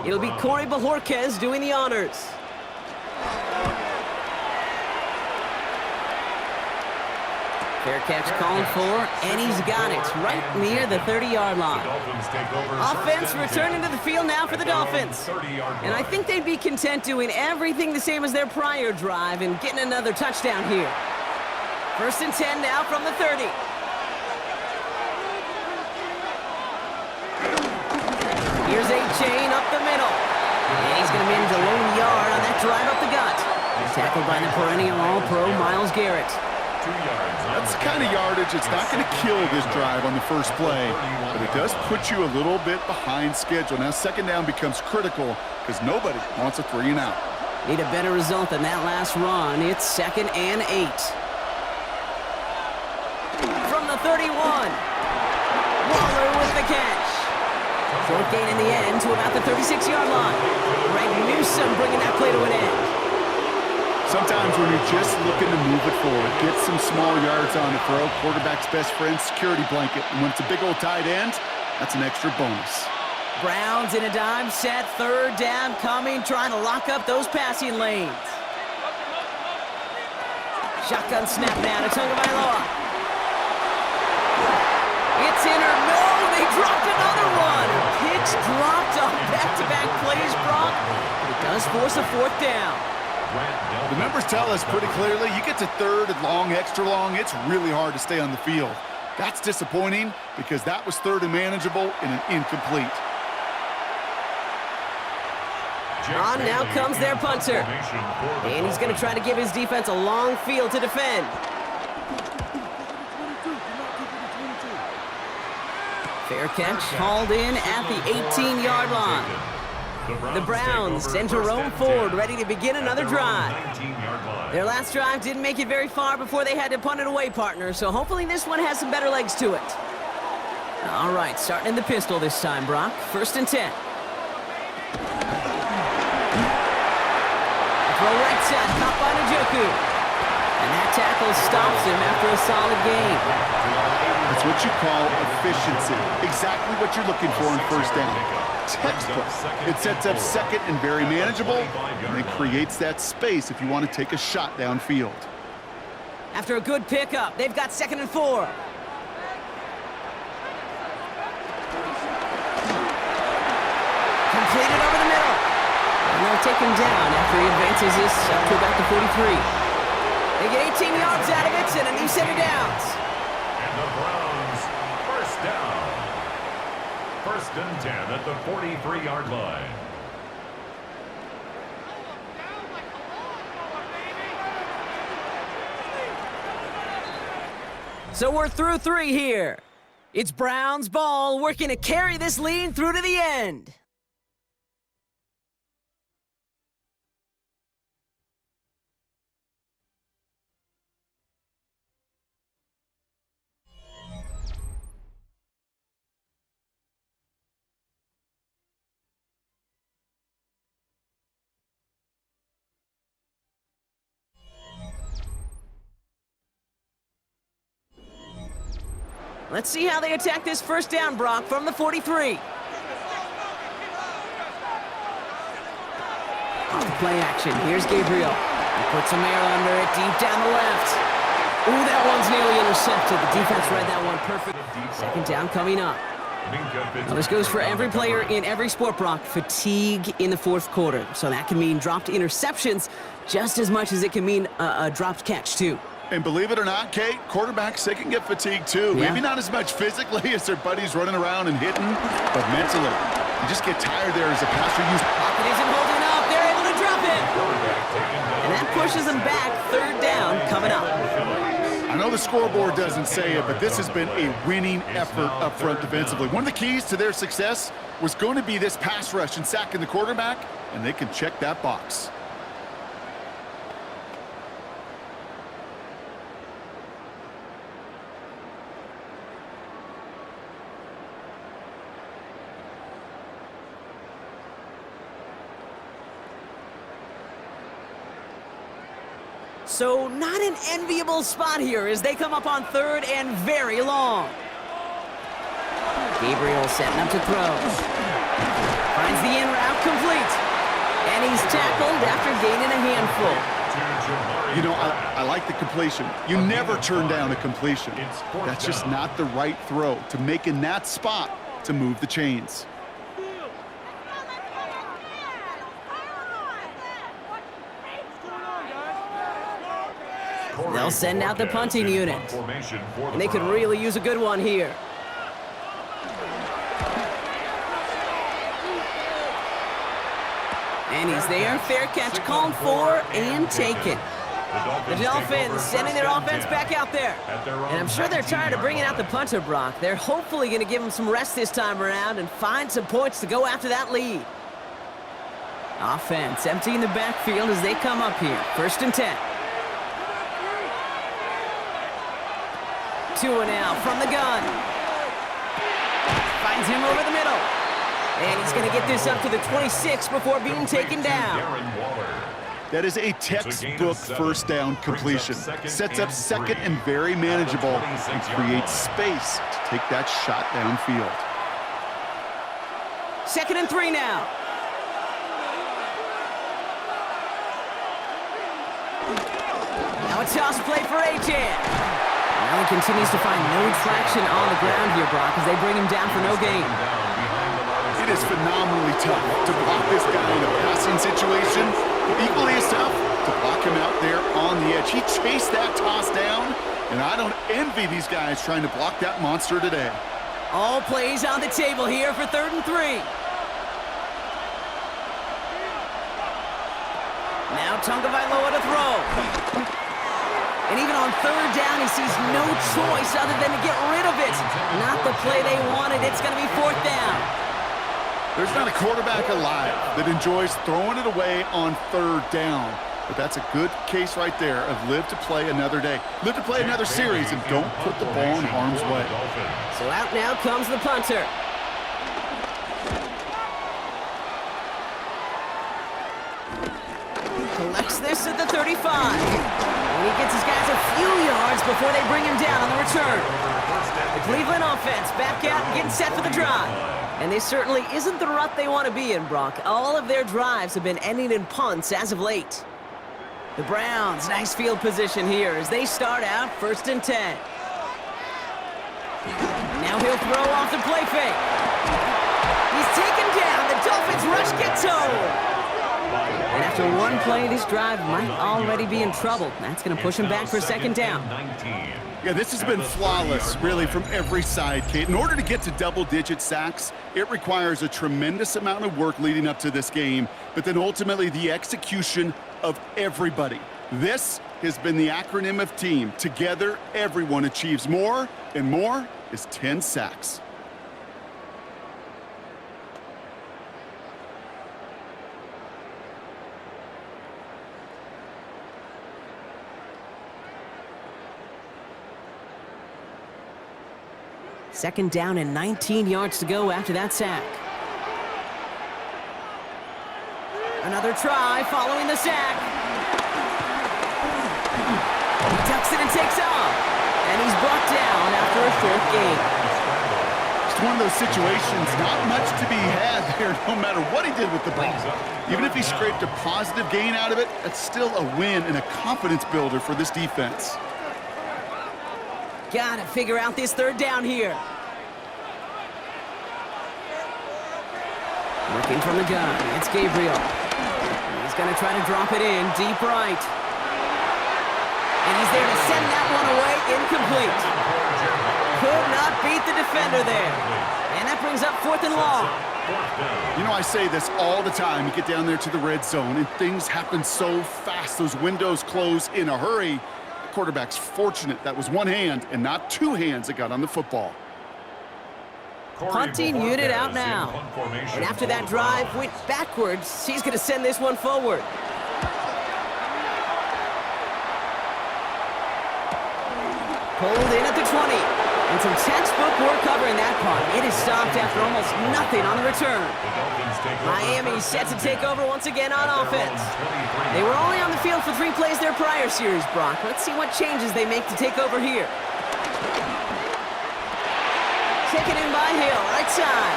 It'll be Corey Bajorquez doing the honors. Fair catch called for, and he's got it right near the 30-yard line. Offense returning to the field now for the Dolphins. And I think they'd be content doing everything the same as their prior drive and getting another touchdown here. 1st and 10 now from the 30. Here's a chain up the middle. And he's going to manage a lone yard on that drive up the gut. He's tackled by the perennial All-Pro Myles Garrett. That's the kind of yardage it's not going to kill this drive on the first play, but it does put you a little bit behind schedule. Now 2nd down becomes critical because nobody wants a 3 and out. Need a better result than that last run. It's 2nd and 8. From the 31. Waller with the catch. Short gain in the end to about the 36-yard line. Greg Newsome bringing that play to an end. Sometimes when you're just looking to move it forward, get some small yards on the throw, quarterback's best friend, security blanket. And when it's a big old tight end, that's an extra bonus. Browns in a dime set, 3rd down coming, trying to lock up those passing lanes. Shotgun snap now to Tagovailoa. It's in or no, they dropped another one. Pitch dropped on back-to-back plays, Brock. But it does force a 4th down. The numbers tell us pretty clearly, you get to 3rd and long, extra long, it's really hard to stay on the field. That's disappointing because that was 3rd and manageable and an incomplete. On now comes their punter. And he's going to try to give his defense a long field to defend. Fair catch hauled in at the 18-yard line. The Browns send Jerome Ford ready to begin another drive. Their last drive didn't make it very far before they had to punt it away, partner, so hopefully this one has some better legs to it. All right, starting in the pistol this time, Brock. 1st and 10. Throw right side, caught by Njoku. And that tackle stops him after a solid gain. That's what you call efficiency. Exactly what you're looking for in first down. Textbook. It sets up second and very manageable, and it creates that space if you want to take a shot downfield. After a good pickup, they've got 2nd and 4. Completed over the middle. And they'll take him down after he advances this up to about the 43. They get 18 yards out of it and a new set of downs. And the Browns, first down. 1st and 10 at the 43-yard line. So we're through 3 here. It's Browns ball, working to carry this lead through to the end. Let's see how they attack this first down, Brock, from the 43. Off the play action. Here's Gabriel. He puts some air under it, deep down the left. Ooh, that one's nearly intercepted. The defense read that one perfect. 2nd down coming up. Now this goes for every player in every sport, Brock. Fatigue in the 4th quarter. So that can mean dropped interceptions just as much as it can mean a dropped catch, too. And believe it or not, Kate, quarterbacks, they can get fatigued too. Yeah. Maybe not as much physically as their buddies running around and hitting, but mentally. You just get tired there as a passer. Pocket isn't holding up. They're able to drop it. And that pushes them back. 3rd down coming up. I know the scoreboard doesn't say it, but this has been a winning effort up front defensively. One of the keys to their success was going to be this pass rush and sacking the quarterback, and they can check that box. So not an enviable spot here as they come up on 3rd and very long. Gabriel setting up to throw. Finds the in route complete. And he's tackled after gaining a handful. You know, I like the completion. You never turn down a completion. That's just not the right throw to make in that spot to move the chains. They'll send out the punting unit. And they could really use a good one here. And he's there. Fair catch called for and taken. The Dolphins sending their offense back out there. And I'm sure they're tired of bringing out the punter, Brock. They're hopefully going to give him some rest this time around and find some points to go after that lead. Offense emptying the backfield as they come up here. 1st and 10. 2 and out from the gun. Finds him over the middle. And he's going to get this up to the 26 before being taken down. That is a textbook first down completion. Sets up second and very manageable and creates space to take that shot downfield. 2nd and 3 now. Now a toss play for A-Chan. Now he continues to find no traction on the ground here, Brock, as they bring him down for no gain. It is phenomenally tough to block this guy in a passing situation. Equally as tough to block him out there on the edge. He chased that toss down, and I don't envy these guys trying to block that monster today. All plays on the table here for 3rd and 3. Now Tagovailoa to throw. And even on 3rd down, he sees no choice other than to get rid of it. Not the play they wanted. It's going to be 4th down. There's not a quarterback alive that enjoys throwing it away on 3rd down. But that's a good case right there of live to play another day. Live to play another series and don't put the ball in harm's way. So out now comes the punter. Collects this at the 35. And he gets his guys a few yards before they bring him down on the return. The Cleveland offense back out and getting set for the drive. And this certainly isn't the rut they want to be in, Brock. All of their drives have been ending in punts as of late. The Browns, nice field position here as they start out 1st and 10. Now he'll throw off the play fake. He's taken down. The Dolphins rush gets home. And after one play, this drive might already be in trouble. That's going to push him back for 2nd down. Yeah, this has been flawless, really, from every side, Kate. In order to get to double-digit sacks, it requires a tremendous amount of work leading up to this game, but then ultimately the execution of everybody. This has been the acronym of team. Together, everyone achieves more, and more is 10 sacks. Second down and 19 yards to go after that sack. Another try following the sack. He tucks it and takes off. And he's brought down after a short gain. It's one of those situations, not much to be had there no matter what he did with the ball. Even if he scraped a positive gain out of it, that's still a win and a confidence builder for this defense. Gotta figure out this 3rd down here. Working from the gun, it's Gabriel. He's gonna try to drop it in, deep right. And he's there to send that one away, incomplete. Could not beat the defender there. And that brings up 4th and long. You know, I say this all the time. You get down there to the red zone, and things happen so fast. Those windows close in a hurry. Quarterback's fortunate that was one hand and not two hands that got on the football. Punting unit out now. And after that drive went backwards, he's going to send this one forward. Pulled in at the 20. And some textbook work covering that punt. It is stopped after almost nothing on the return. Miami set to take over once again on offense. They were only on the field for 3 plays their prior series, Brock. Let's see what changes they make to take over here. Taken in by Hill, right side.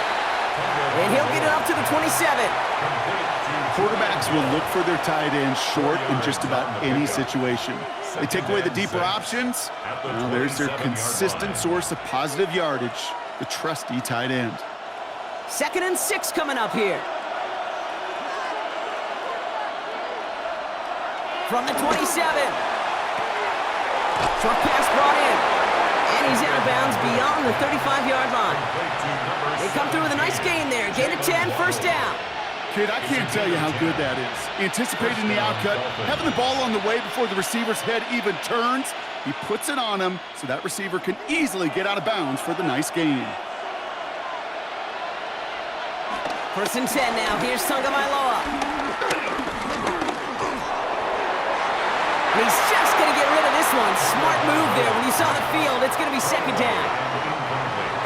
And he'll get it up to the 27. Quarterbacks will look for their tight end short in just about any situation. They take away the deeper options. Well, there's their consistent source of positive yardage, the trusty tight end. 2nd and 6 coming up here. From the 27. Short pass brought in. And he's out of bounds beyond the 35-yard line. They come through with a nice gain there. Gain of 10, 1st down. Kid, I can't tell you how good that is. Anticipating the outcut, having the ball on the way before the receiver's head even turns. He puts it on him so that receiver can easily get out of bounds for the nice gain. 1st and 10 now. Here's Tagovailoa. He's just going to get rid of this one. Smart move there. When you saw the field, it's going to be 2nd down.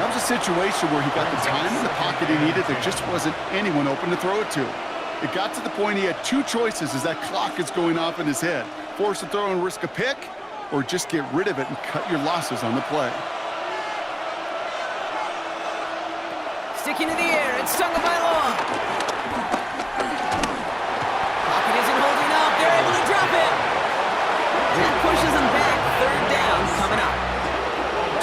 That was a situation where he got the time in the pocket he needed. There just wasn't anyone open to throw it to. It got to the point he had 2 choices as that clock is going off in his head. Force a throw and risk a pick, or just get rid of it and cut your losses on the play. Sticking to the air, it's Tagovailoa. Pocket isn't holding up. They're able to drop it. That pushes them back. 3rd down coming up.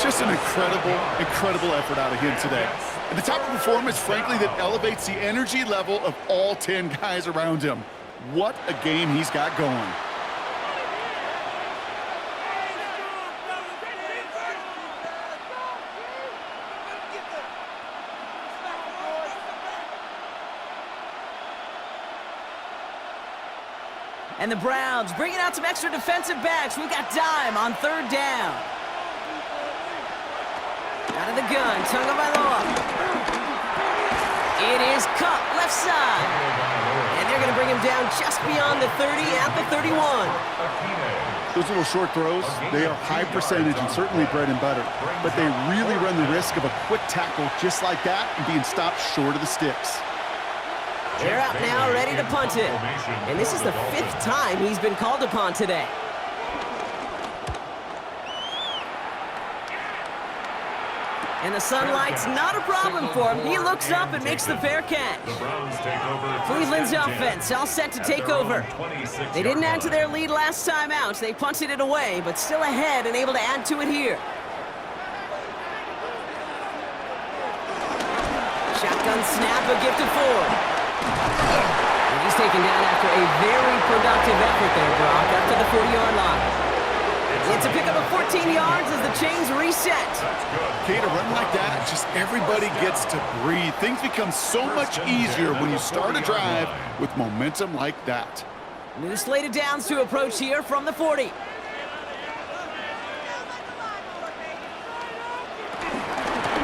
Just an incredible effort out of him today. And the type of performance, frankly, that elevates the energy level of all 10 guys around him. What a game he's got going. And the Browns bringing out some extra defensive backs. We've got dime on 3rd down. Out of the gun, Tagovailoa. It is cut left side. And they're going to bring him down just beyond the 30 at the 31. Those little short throws, they are high percentage and certainly bread and butter. But they really run the risk of a quick tackle just like that and being stopped short of the sticks. They're out now, ready to punt it. And this is the 5th time he's been called upon today. And the sunlight's not a problem for him. He looks up and makes the fair catch. The Browns take over. Cleveland's offense all set to take over. They didn't add to their lead last time out. They punted it away, but still ahead and able to add to it here. Shotgun snap, a gift to Ford. And he's taken down after a very productive effort there, Brock, up to the 40-yard line. It's a pickup of 14 yards as the chains reset. Kate, a run like that, just everybody gets to breathe. Things become so much easier when you start a drive with momentum like that. New slate of downs to approach here from the 40.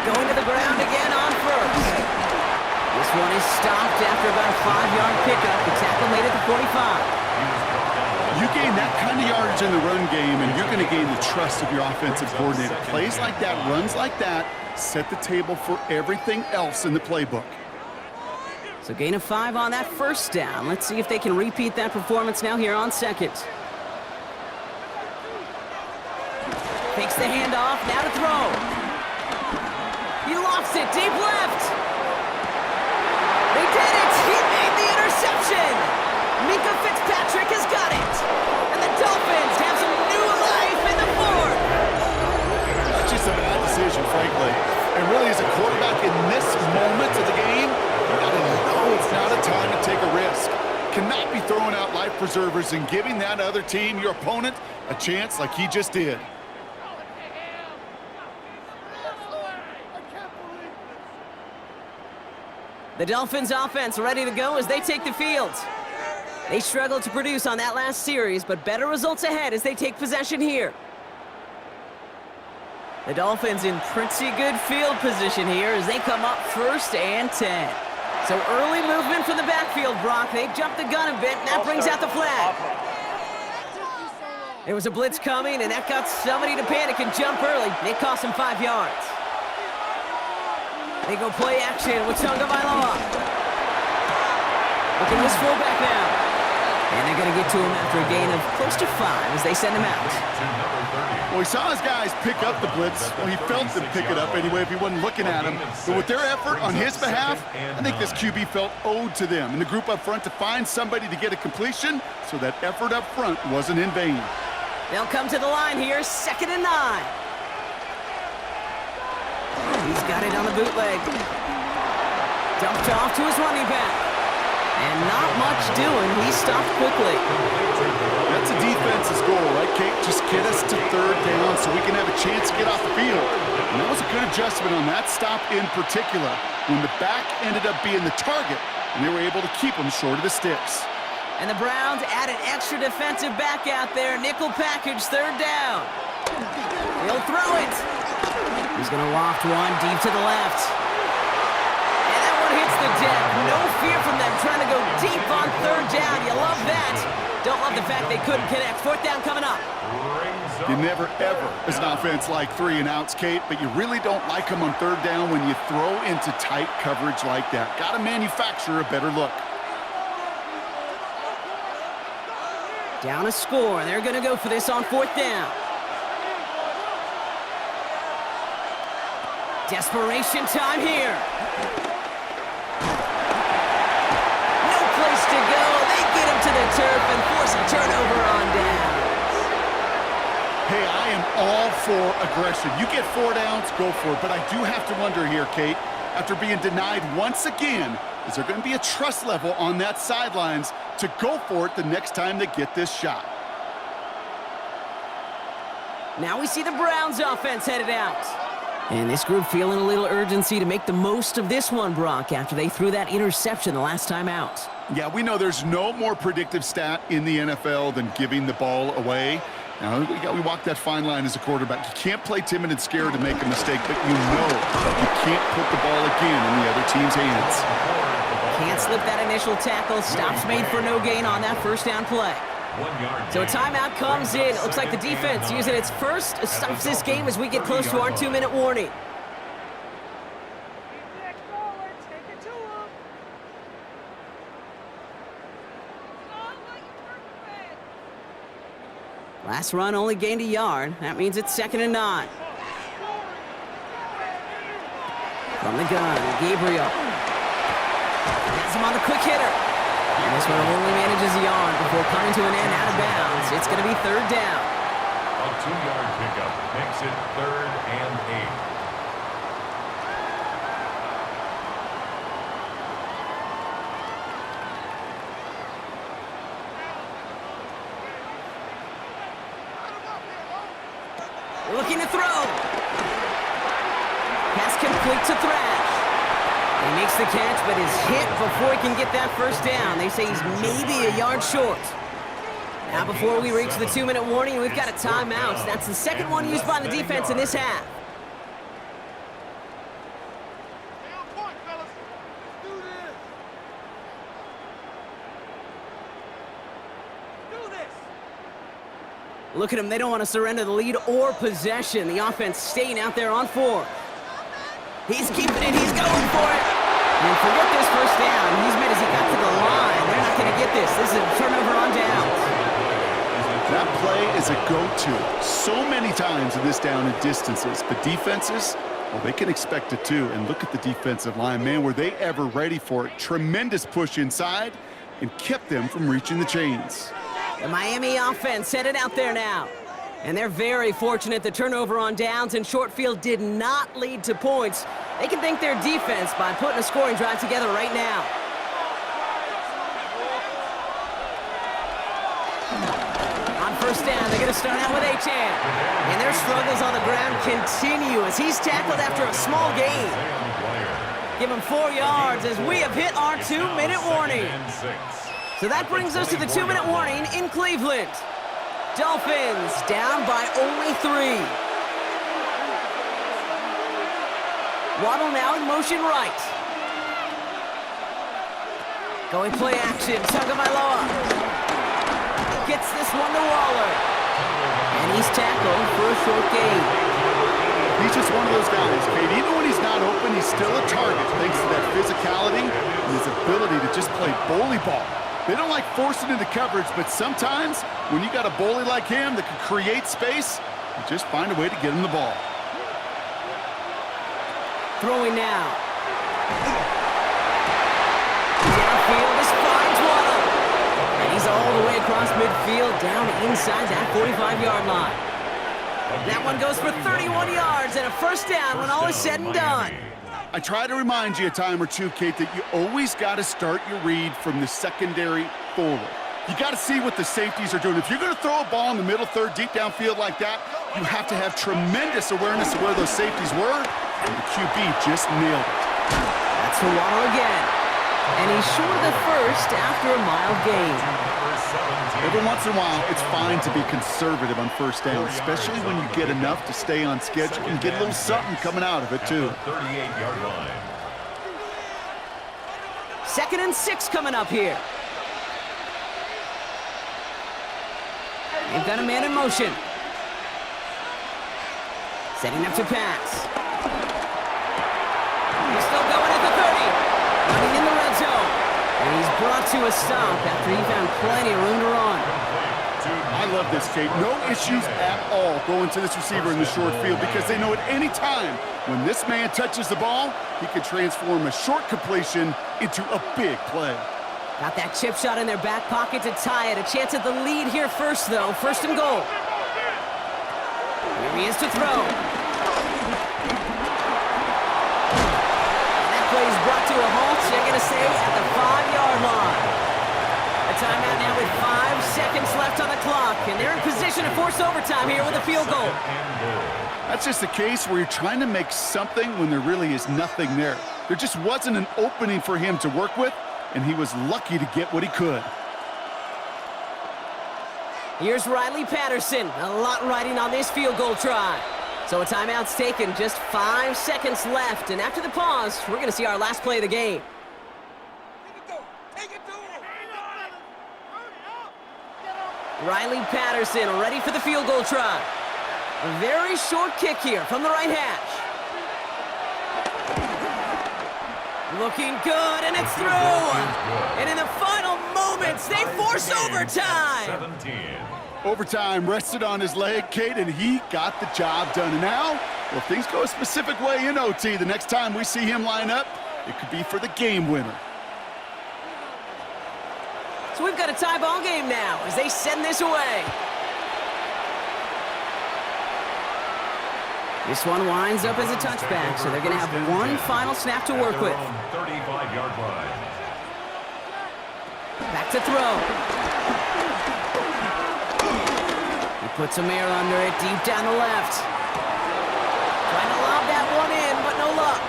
Going to the ground again on first. This one is stopped after about a 5-yard pickup. The tackle made it to 45. You gain that kind of yardage in the run game, and you're going to gain the trust of your offensive coordinator. Plays like that, runs like that, set the table for everything else in the playbook. So gain of 5 on that first down. Let's see if they can repeat that performance now here on second. Takes the handoff, now to throw. He lofts it, deep left. They did it! He made the interception! Minka Fitzpatrick has got it! And the Dolphins have some new life in the fourth! It's just a bad decision, frankly. And really, as a quarterback in this moment of the game, you gotta know it's not a time to take a risk. Cannot be throwing out life preservers and giving that other team, your opponent, a chance like he just did. The Dolphins offense ready to go as they take the field. They struggled to produce on that last series, but better results ahead as they take possession here. The Dolphins in pretty good field position here as they come up 1st and 10. So early movement from the backfield, Brock. They jumped the gun a bit, and that brings out the flag. There was a blitz coming, and that got somebody to panic and jump early. It cost him 5 yards. They go play action with Tagovailoa. Looking this fullback now. And they're going to get to him after a gain of close to 5 as they send him out. Well, he saw his guys pick up the blitz. Well, he felt them pick it up anyway if he wasn't looking at him. But with their effort on his behalf, I think this QB felt owed to them and the group up front to find somebody to get a completion, so that effort up front wasn't in vain. They'll come to the line here, 2nd and 9. He's got it on the bootleg. Dumped off to his running back. And not much doing. He stopped quickly. That's a defense's goal, right, Kate? Just get us to 3rd down so we can have a chance to get off the field. And that was a good adjustment on that stop in particular, when the back ended up being the target, and they were able to keep him short of the sticks. And the Browns add an extra defensive back out there. Nickel package, 3rd down. He'll throw it. He's going to loft one deep to the left. And that one hits the deck. No fear from them trying to go deep on 3rd down. You love that. Don't love the fact they couldn't connect. 4th down coming up. You never, ever, as an offense, like 3 and outs, Kate, but you really don't like them on 3rd down when you throw into tight coverage like that. Got to manufacture a better look. Down a score. They're going to go for this on 4th down. Desperation time here. No place to go. They get him to the turf and force a turnover on downs. Hey, I am all for aggression. You get 4 downs, go for it. But I do have to wonder here, Kate, after being denied once again, is there going to be a trust level on that sidelines to go for it the next time they get this shot? Now we see the Browns offense headed out. And this group feeling a little urgency to make the most of this one, Brock, after they threw that interception the last time out. Yeah, we know there's no more predictive stat in the NFL than giving the ball away. Now, we walk that fine line as a quarterback. You can't play timid and scared to make a mistake, but you know you can't put the ball again in the other team's hands. Can't slip that initial tackle. Stops made for no gain on that 1st down play. So a timeout comes in. It looks like the defense using its first stops this game as we get close to our 2-minute warning. Last run only gained a yard. That means it's 2nd and 9. From the gun, Gabriel. Has him on the quick hitter. And this one only manages a yard before coming to an end out of bounds. It's going to be third down. A 2-yard pickup makes it 3rd and 8. Looking to throw. Pass complete to Thrash. He makes the catch, but is hit before he can get that first down. They say he's maybe a yard short. Now before we reach the 2-minute warning, we've got a timeout. That's the second one used by the defense in this half. Stay on point, fellas. Let's do this. Do this. Look at them. They don't want to surrender the lead or possession. The offense staying out there on 4. He's keeping it. He's going for it. And forget this first down. He's made as he got to the line. They're not going to get this. This is a turnover on downs. That play is a go-to so many times in this down and distances. But defenses, well, they can expect it too. And look at the defensive line. Man, were they ever ready for it. Tremendous push inside and kept them from reaching the chains. The Miami offense headed out there now. And they're very fortunate the turnover on downs and short field did not lead to points. They can thank their defense by putting a scoring drive together right now. On first down, they're going to start out with Achane. And their struggles on the ground continue as he's tackled after a small gain. Give him 4 yards as we have hit our 2-minute warning. So that brings us to the 2-minute warning in Cleveland. Dolphins down by only 3. Waddle now in motion right. Going play action, Tagovailoa. Gets this one to Waller. And he's tackled for a short gain. He's just one of those guys, Kate. Even when he's not open, he's still a target thanks to that physicality and his ability to just play bully ball. They don't like forcing into coverage, but sometimes when you got a bully like him that can create space, you just find a way to get him the ball. Throwing now. Downfield, this finds Waddle. And he's all the way across midfield, down inside that 45-yard line. That one goes for 31 yards and a first down when all is said and done. I try to remind you a time or two, Kate, that you always got to start your read from the secondary forward. You got to see what the safeties are doing. If you're going to throw a ball in the middle third, deep downfield like that, you have to have tremendous awareness of where those safeties were, and the QB just nailed it. That's for Waddle again. And he's short of the first after a mild gain. Every once in a while, it's fine to be conservative on first down, especially when you get enough to stay on schedule and get a little something coming out of it, too. 38-yard line. 2nd and 6 coming up here. They've got a man in motion. Setting up to pass. He's still going at the 30. Running in the red zone. And he's brought to a stop after he found plenty of room to run. I love this, Kate. No issues at all going to this receiver in the short field because they know at any time when this man touches the ball, he can transform a short completion into a big play. Got that chip shot in their back pocket to tie it. A chance at the lead here first, though. 1st and goal. Here he is to throw. And that play is brought to a halt, they're going to say, at the 5-yard line. A timeout now with 5 seconds left on the clock, and they're in position to force overtime here with a field goal. That's just a case where you're trying to make something when there really is nothing there. There just wasn't an opening for him to work with, and he was lucky to get what he could. Here's Riley Patterson. A lot riding on this field goal try. So a timeout's taken, just 5 seconds left, and after the pause, we're going to see our last play of the game. Take it to him. Riley Patterson ready for the field goal try. A very short kick here from the right hash. Looking good, and it's through. And in the final moments, they force overtime. Overtime rested on his leg, Kate, and he got the job done. And now Well, if things go a specific way in OT, the next time we see him line up, it could be for the game winner. So we've got a tie ball game now as they send this away. This one winds up as a touchback, so they're going to have one final snap to work with. 35-yard line. Back to throw. He puts some air under it, deep down the left. Trying to lob that one in, but no luck.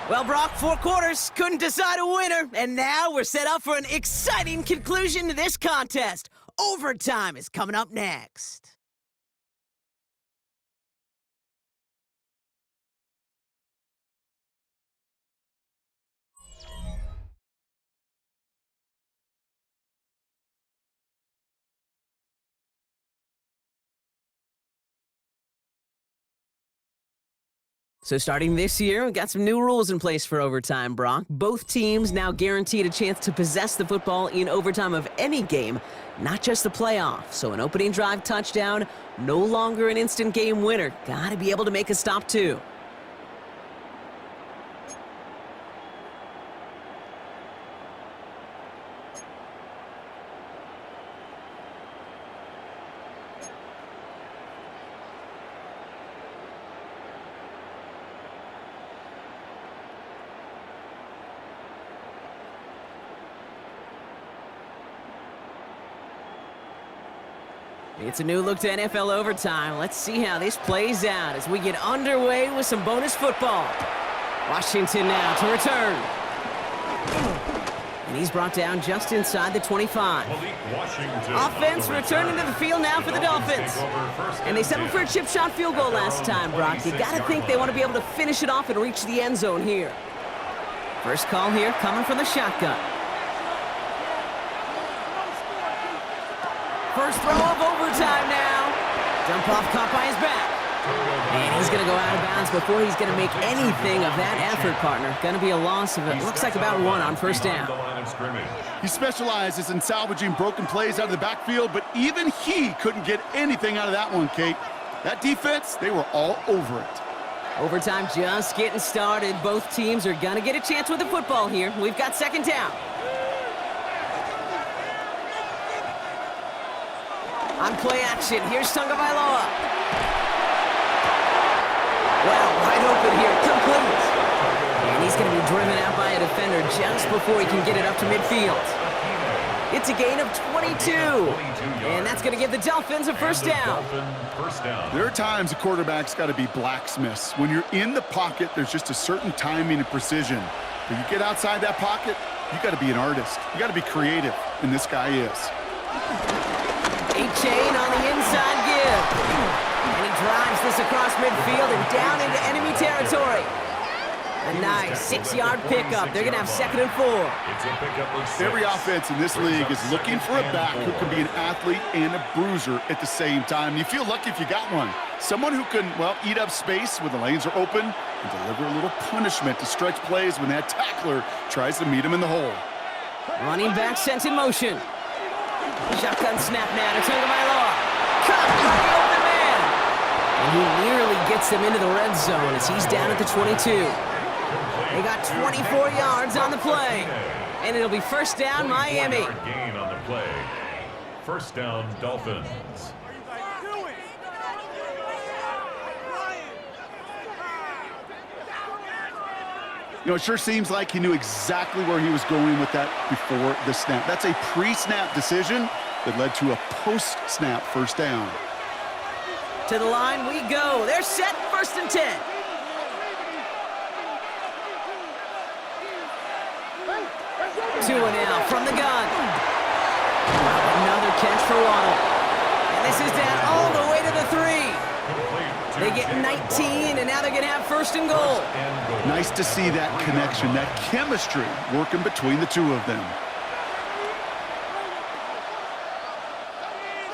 Well, Brock, 4 quarters, couldn't decide a winner, and now we're set up for an exciting conclusion to this contest. Overtime is coming up next. So starting this year, we've got some new rules in place for overtime, Brock. Both teams now guaranteed a chance to possess the football in overtime of any game, not just the playoff. So an opening drive touchdown, no longer an instant game winner. Gotta be able to make a stop too. It's a new look to NFL overtime. Let's see how this plays out as we get underway with some bonus football. Washington now to return. And he's brought down just inside the 25. Offense returning to the field now for the Dolphins. And they settled for a chip shot field goal last time, Brock. You gotta think they want to be able to finish it off and reach the end zone here. First call here coming from the shotgun. First throw of overtime now. Jump off caught by his back. And he's going to go out of bounds before he's going to make anything of that effort, partner. Going to be a loss of, it looks like about 1 on first down. He specializes in salvaging broken plays out of the backfield, but even he couldn't get anything out of that one, Kate. That defense, they were all over it. Overtime just getting started. Both teams are going to get a chance with the football here. We've got second down. On play action, here's Tagovailoa. Well, wide open here, complete. And he's going to be driven out by a defender just before he can get it up to midfield. It's a gain of 22. And that's going to give the Dolphins a first down. There are times a quarterback's got to be blacksmiths. When you're in the pocket, there's just a certain timing and precision. When you get outside that pocket, you got to be an artist. You got to be creative, and this guy is. A-chain on the inside give. And he drives this across midfield and down into enemy territory. A nice 6-yard pickup. They're going to have 2nd and 4. Every offense in this league is looking for a back who can be an athlete and a bruiser at the same time. You feel lucky if you got one. Someone who can, well, eat up space when the lanes are open and deliver a little punishment to stretch plays when that tackler tries to meet him in the hole. Running back sent in motion. Shotgun snap now to Tagovailoa. Cut by the open man. And he nearly gets them into the red zone as he's down at the 22. They got 24 yards on the play. And it'll be first down, Miami. Gain on the play. First down, Dolphins. You know, it sure seems like he knew exactly where he was going with that before the snap. That's a pre-snap decision that led to a post-snap first down. To the line we go. They're set, 1st and 10. Two and out from the gun. Another catch for Waddle. And this is down all the way to the 3. They get 19, and now they're going to have 1st and goal. Nice to see that connection, that chemistry working between the two of them.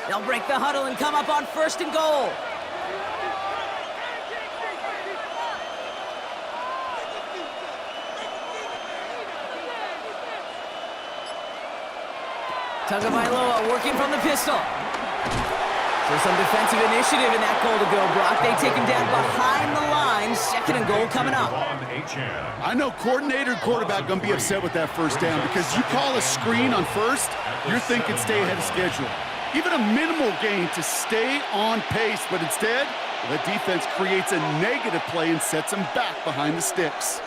They'll break the huddle and come up on 1st and goal. Tagovailoa working from the pistol. So some defensive initiative in that goal to go, Brock. They take him down behind the line. Second and goal coming up. I know coordinator and quarterback going to be upset with that first down because you call a screen on first, you're thinking stay ahead of schedule. Even a minimal gain to stay on pace, but instead, the defense creates a negative play and sets them back behind the sticks.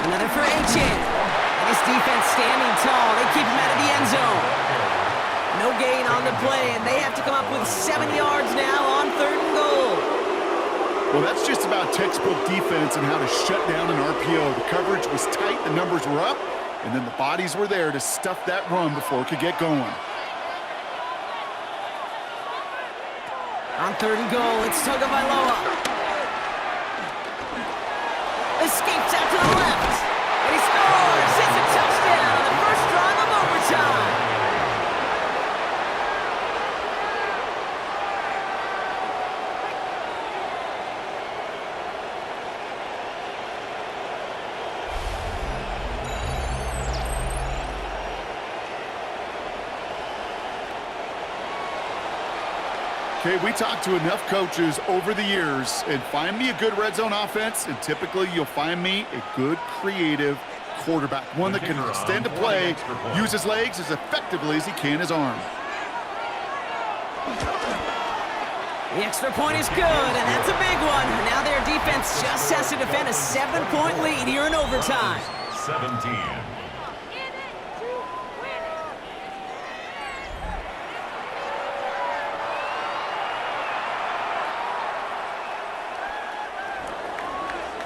Another for Achan. And this defense standing tall. They keep him out of the end zone. No gain on the play, and they have to come up with 7 yards now on 3rd and goal. Well, that's just about textbook defense and how to shut down an RPO. The coverage was tight, the numbers were up, and then the bodies were there to stuff that run before it could get going. On 3rd and goal, it's Tagovailoa. Escapes out to the left, and he scores! It's a touchdown on the first drive of overtime. Okay, we talked to enough coaches over the years, and find me a good red zone offense, and typically you'll find me a good creative quarterback, one that can extend a play, use his legs as effectively as he can his arm. The extra point is good, and that's a big one. Now their defense just has to defend a 7-point lead here in overtime. 17.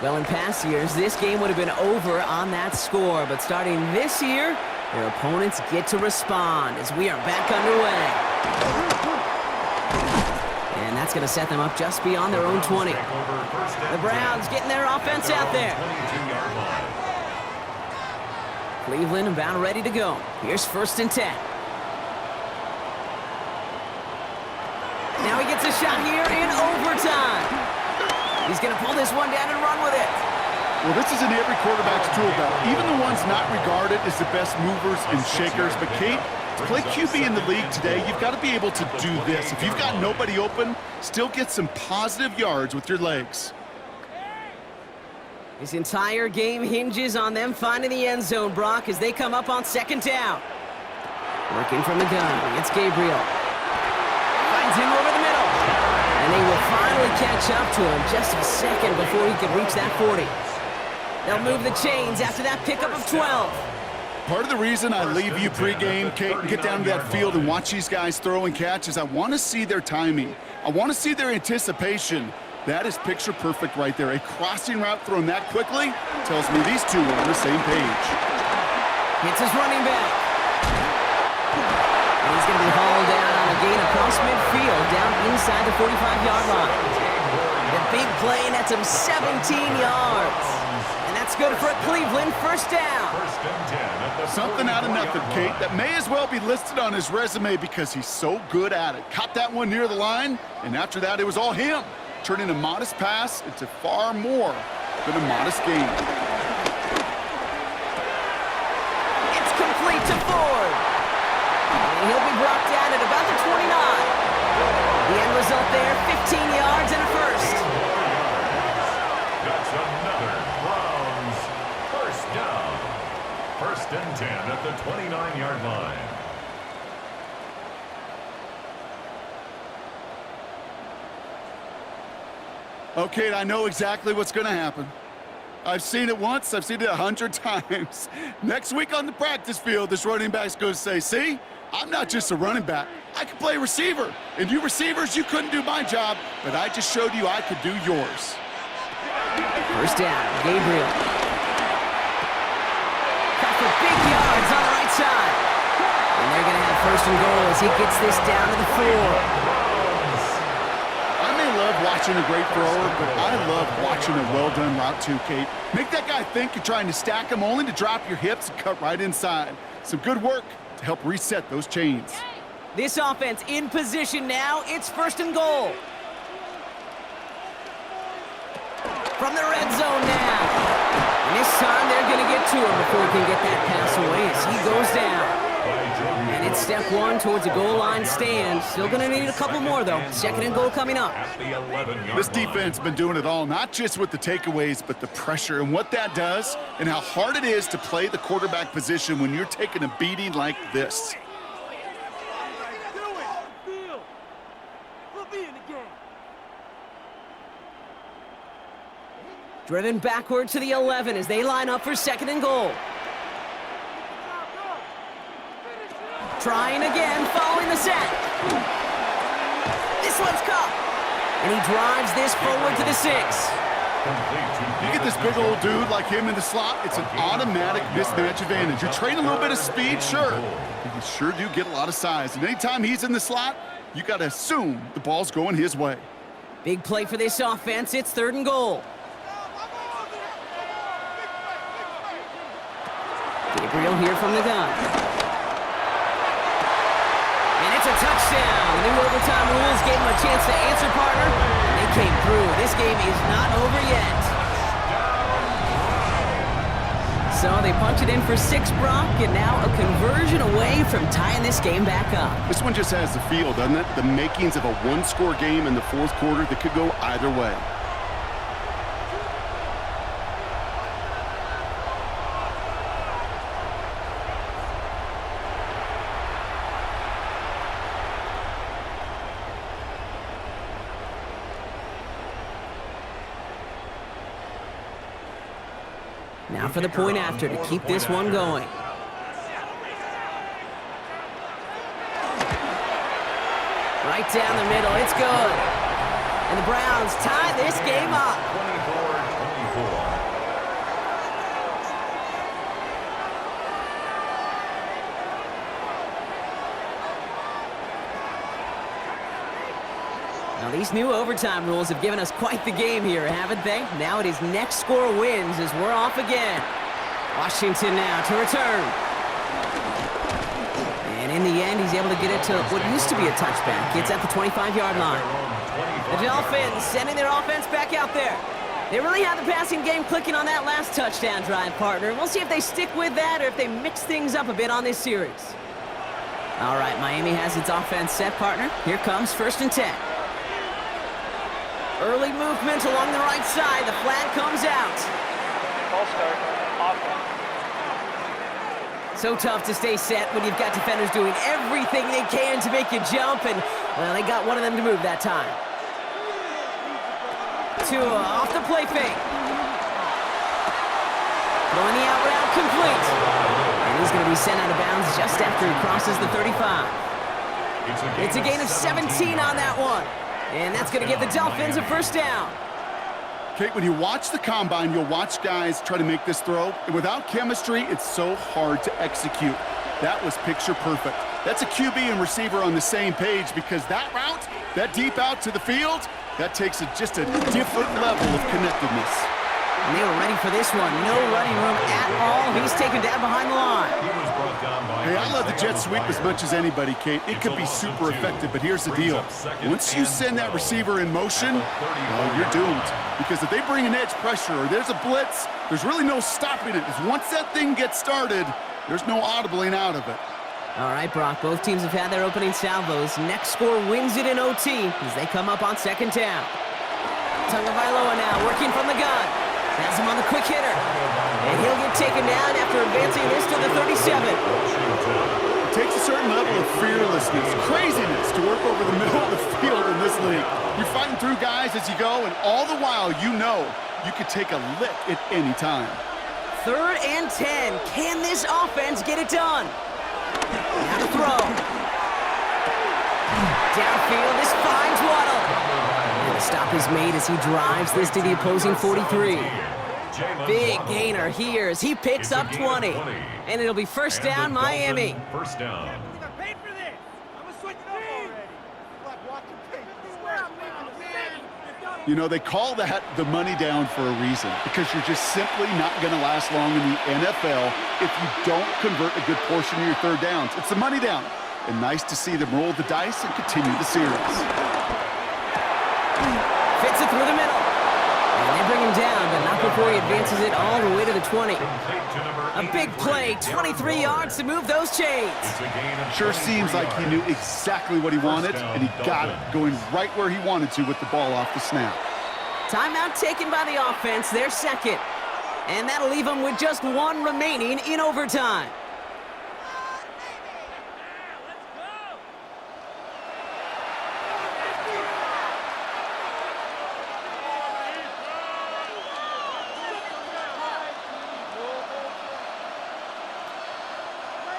Well, in past years, this game would have been over on that score. But starting this year, their opponents get to respond as we are back underway. And that's going to set them up just beyond their own 20. The Browns getting their offense out there. Cleveland about ready to go. Here's 1st and 10. Now he gets a shot here in overtime. He's going to pull this one down and run with it. Well, this is in every quarterback's tool belt, even the ones not regarded as the best movers and shakers. But, Kate, to play QB in the league today, you've got to be able to do this. If you've got nobody open, still get some positive yards with your legs. This entire game hinges on them finding the end zone, Brock, as they come up on 2nd down. Working from the gun, it's Gabriel. Finds him over the middle. And they will finally catch up to him just a second before he can reach that 40. They'll move the chains after that pickup of 12. Part of the reason I leave you pregame, Kate, and get down to that field and watch these guys throw and catch is I want to see their timing. I want to see their anticipation. That is picture perfect right there. A crossing route thrown that quickly tells me these two are on the same page. Hits his running back. And he's going to be hauled down on a gain across midfield, down inside the 45-yard line. The big play nets him 17 yards. And that's good for Cleveland. 1st down. Something out of nothing, Kate, that may as well be listed on his resume because he's so good at it. Caught that one near the line, and after that, it was all him, turning a modest pass into far more than a modest gain. It's complete to Ford. And he'll be brought down at about the 29. The end result there, 15 yards and a 1st. That's another Browns 1st down. 1st and 10 at the 29-yard line. Okay, I know exactly what's going to happen. I've seen it once. I've seen it 100 times. Next week on the practice field, this running back's going to say, see, I'm not just a running back. I can play receiver. And you receivers, you couldn't do my job, but I just showed you I could do yours. 1st down, Gabriel. Cut for big yards on the right side. And they're going to have 1st and goal as he gets this down to the 4. I may love watching a great thrower, but I love watching a well-done route too, Kate. Make that guy think you're trying to stack him only to drop your hips and cut right inside. Some good work to help reset those chains. This offense in position now. It's 1st and goal. From the red zone now. And this time they're going to get to him before he can get that pass away as he goes down. And it's step one towards a goal line stand. Still going to need a couple more, though. Second and goal coming up. This defense has been doing it all, not just with the takeaways, but the pressure and what that does and how hard it is to play the quarterback position when you're taking a beating like this. Driven backward to the 11 as they line up for second and goal. Trying again, following the set. This one's caught. And he drives this forward to the 6. You get this big old dude like him in the slot, it's an automatic mismatch advantage. You're trading a little bit of speed, sure, but you sure do get a lot of size. And anytime he's in the slot, you got to assume the ball's going his way. Big play for this offense. It's third and goal. Gabriel here from the gun. And it's a touchdown. The new overtime rules gave him a chance to answer, partner. And they came through. This game is not over yet. So they punch it in for 6, Brock, and now a conversion away from tying this game back up. This one just has the feel, doesn't it? The makings of a one-score game in the fourth quarter that could go either way. Now for the point after to keep this one going. Right down the middle, it's good. And the Browns tie this game up. 24-24. Now these new overtime rules have given us quite the game here, haven't they? Now it is next score wins as we're off again. Washington now to return. And in the end, he's able to get it to what used to be a touchback. It's at the 25-yard line. The Dolphins sending their offense back out there. They really had the passing game clicking on that last touchdown drive, partner. We'll see if they stick with that or if they mix things up a bit on this series. All right, Miami has its offense set, partner. Here comes 1st and 10. Early movement along the right side. The flag comes out. Ball start. Offense. So tough to stay set when you've got defenders doing everything they can to make you jump, and, well, they got one of them to move that time. Tua off the play fake. Throwing the out route complete. And he's going to be sent out of bounds just after he crosses the 35. It's a gain of 17 on that one. And that's going to give the Dolphins a first down. Kate, when you watch the combine, you'll watch guys try to make this throw. And without chemistry, it's so hard to execute. That was picture perfect. That's a QB and receiver on the same page because that route, that deep out to the field, that takes just a different level of connectedness. And they were ready for this one. No running room at all. He's taken down behind the line. Hey, I love the jet sweep as much as anybody, Kate. It could be super effective, but here's the deal. Once you send that receiver in motion, well, you're doomed. Because if they bring an edge pressure or there's a blitz, there's really no stopping it. Because once that thing gets started, there's no audibling out of it. All right, Brock, both teams have had their opening salvos. Next score wins it in OT as they come up on second down. Tagovailoa now working from the gun. Has him on the quick hitter. And he'll get taken down after advancing this to the 37. It takes a certain level of fearlessness, craziness to work over the middle of the field in this league. You're fighting through guys as you go, and all the while you know you could take a lick at any time. 3rd and 10. Can this offense get it done? Now to throw. Downfield, this finds Waddle. And the stop is made as he drives this to the opposing 43. Big gainer here as he picks up 20. And it'll be first down, Miami. First down. I paid for this. I'm a switch team. Like watching tape. You know, they call that the money down for a reason because you're just simply not going to last long in the NFL if you don't convert a good portion of your third downs. It's the money down. And nice to see them roll the dice and continue the series. Fits it through the middle. And And they bring him down, but not before he advances it all the way to the 20. A big play, 23 yards to move those chains. Sure seems like he knew exactly what he wanted, and he got it, going right where he wanted to with the ball off the snap. Timeout taken by the offense, their second. And that'll leave them with just one remaining in overtime.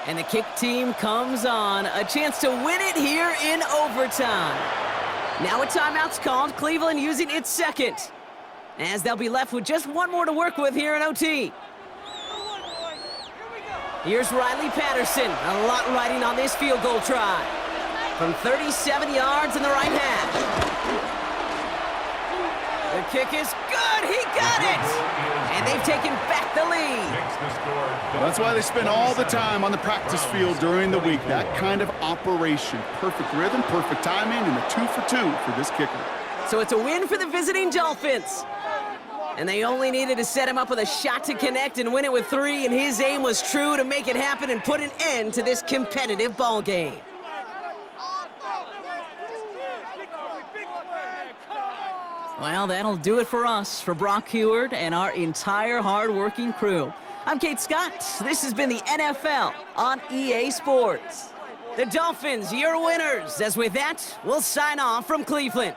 And the kick team comes on. A chance to win it here in overtime. Now a timeout's called. Cleveland using its second, as they'll be left with just one more to work with here in OT. Here's Riley Patterson. A lot riding on this field goal try. From 37 yards in the right half. The kick is good. He got it. And they've taken back the lead. That's why they spend all the time on the practice field during the week. That kind of operation. Perfect rhythm, perfect timing, and a 2 for 2 for this kicker. So it's a win for the visiting Dolphins. And they only needed to set him up with a shot to connect and win it with 3, and his aim was true to make it happen and put an end to this competitive ball game. Well, that'll do it for us, for Brock Heward and our entire hard-working crew. I'm Kate Scott. This has been the NFL on EA Sports. The Dolphins, your winners. As with that, we'll sign off from Cleveland.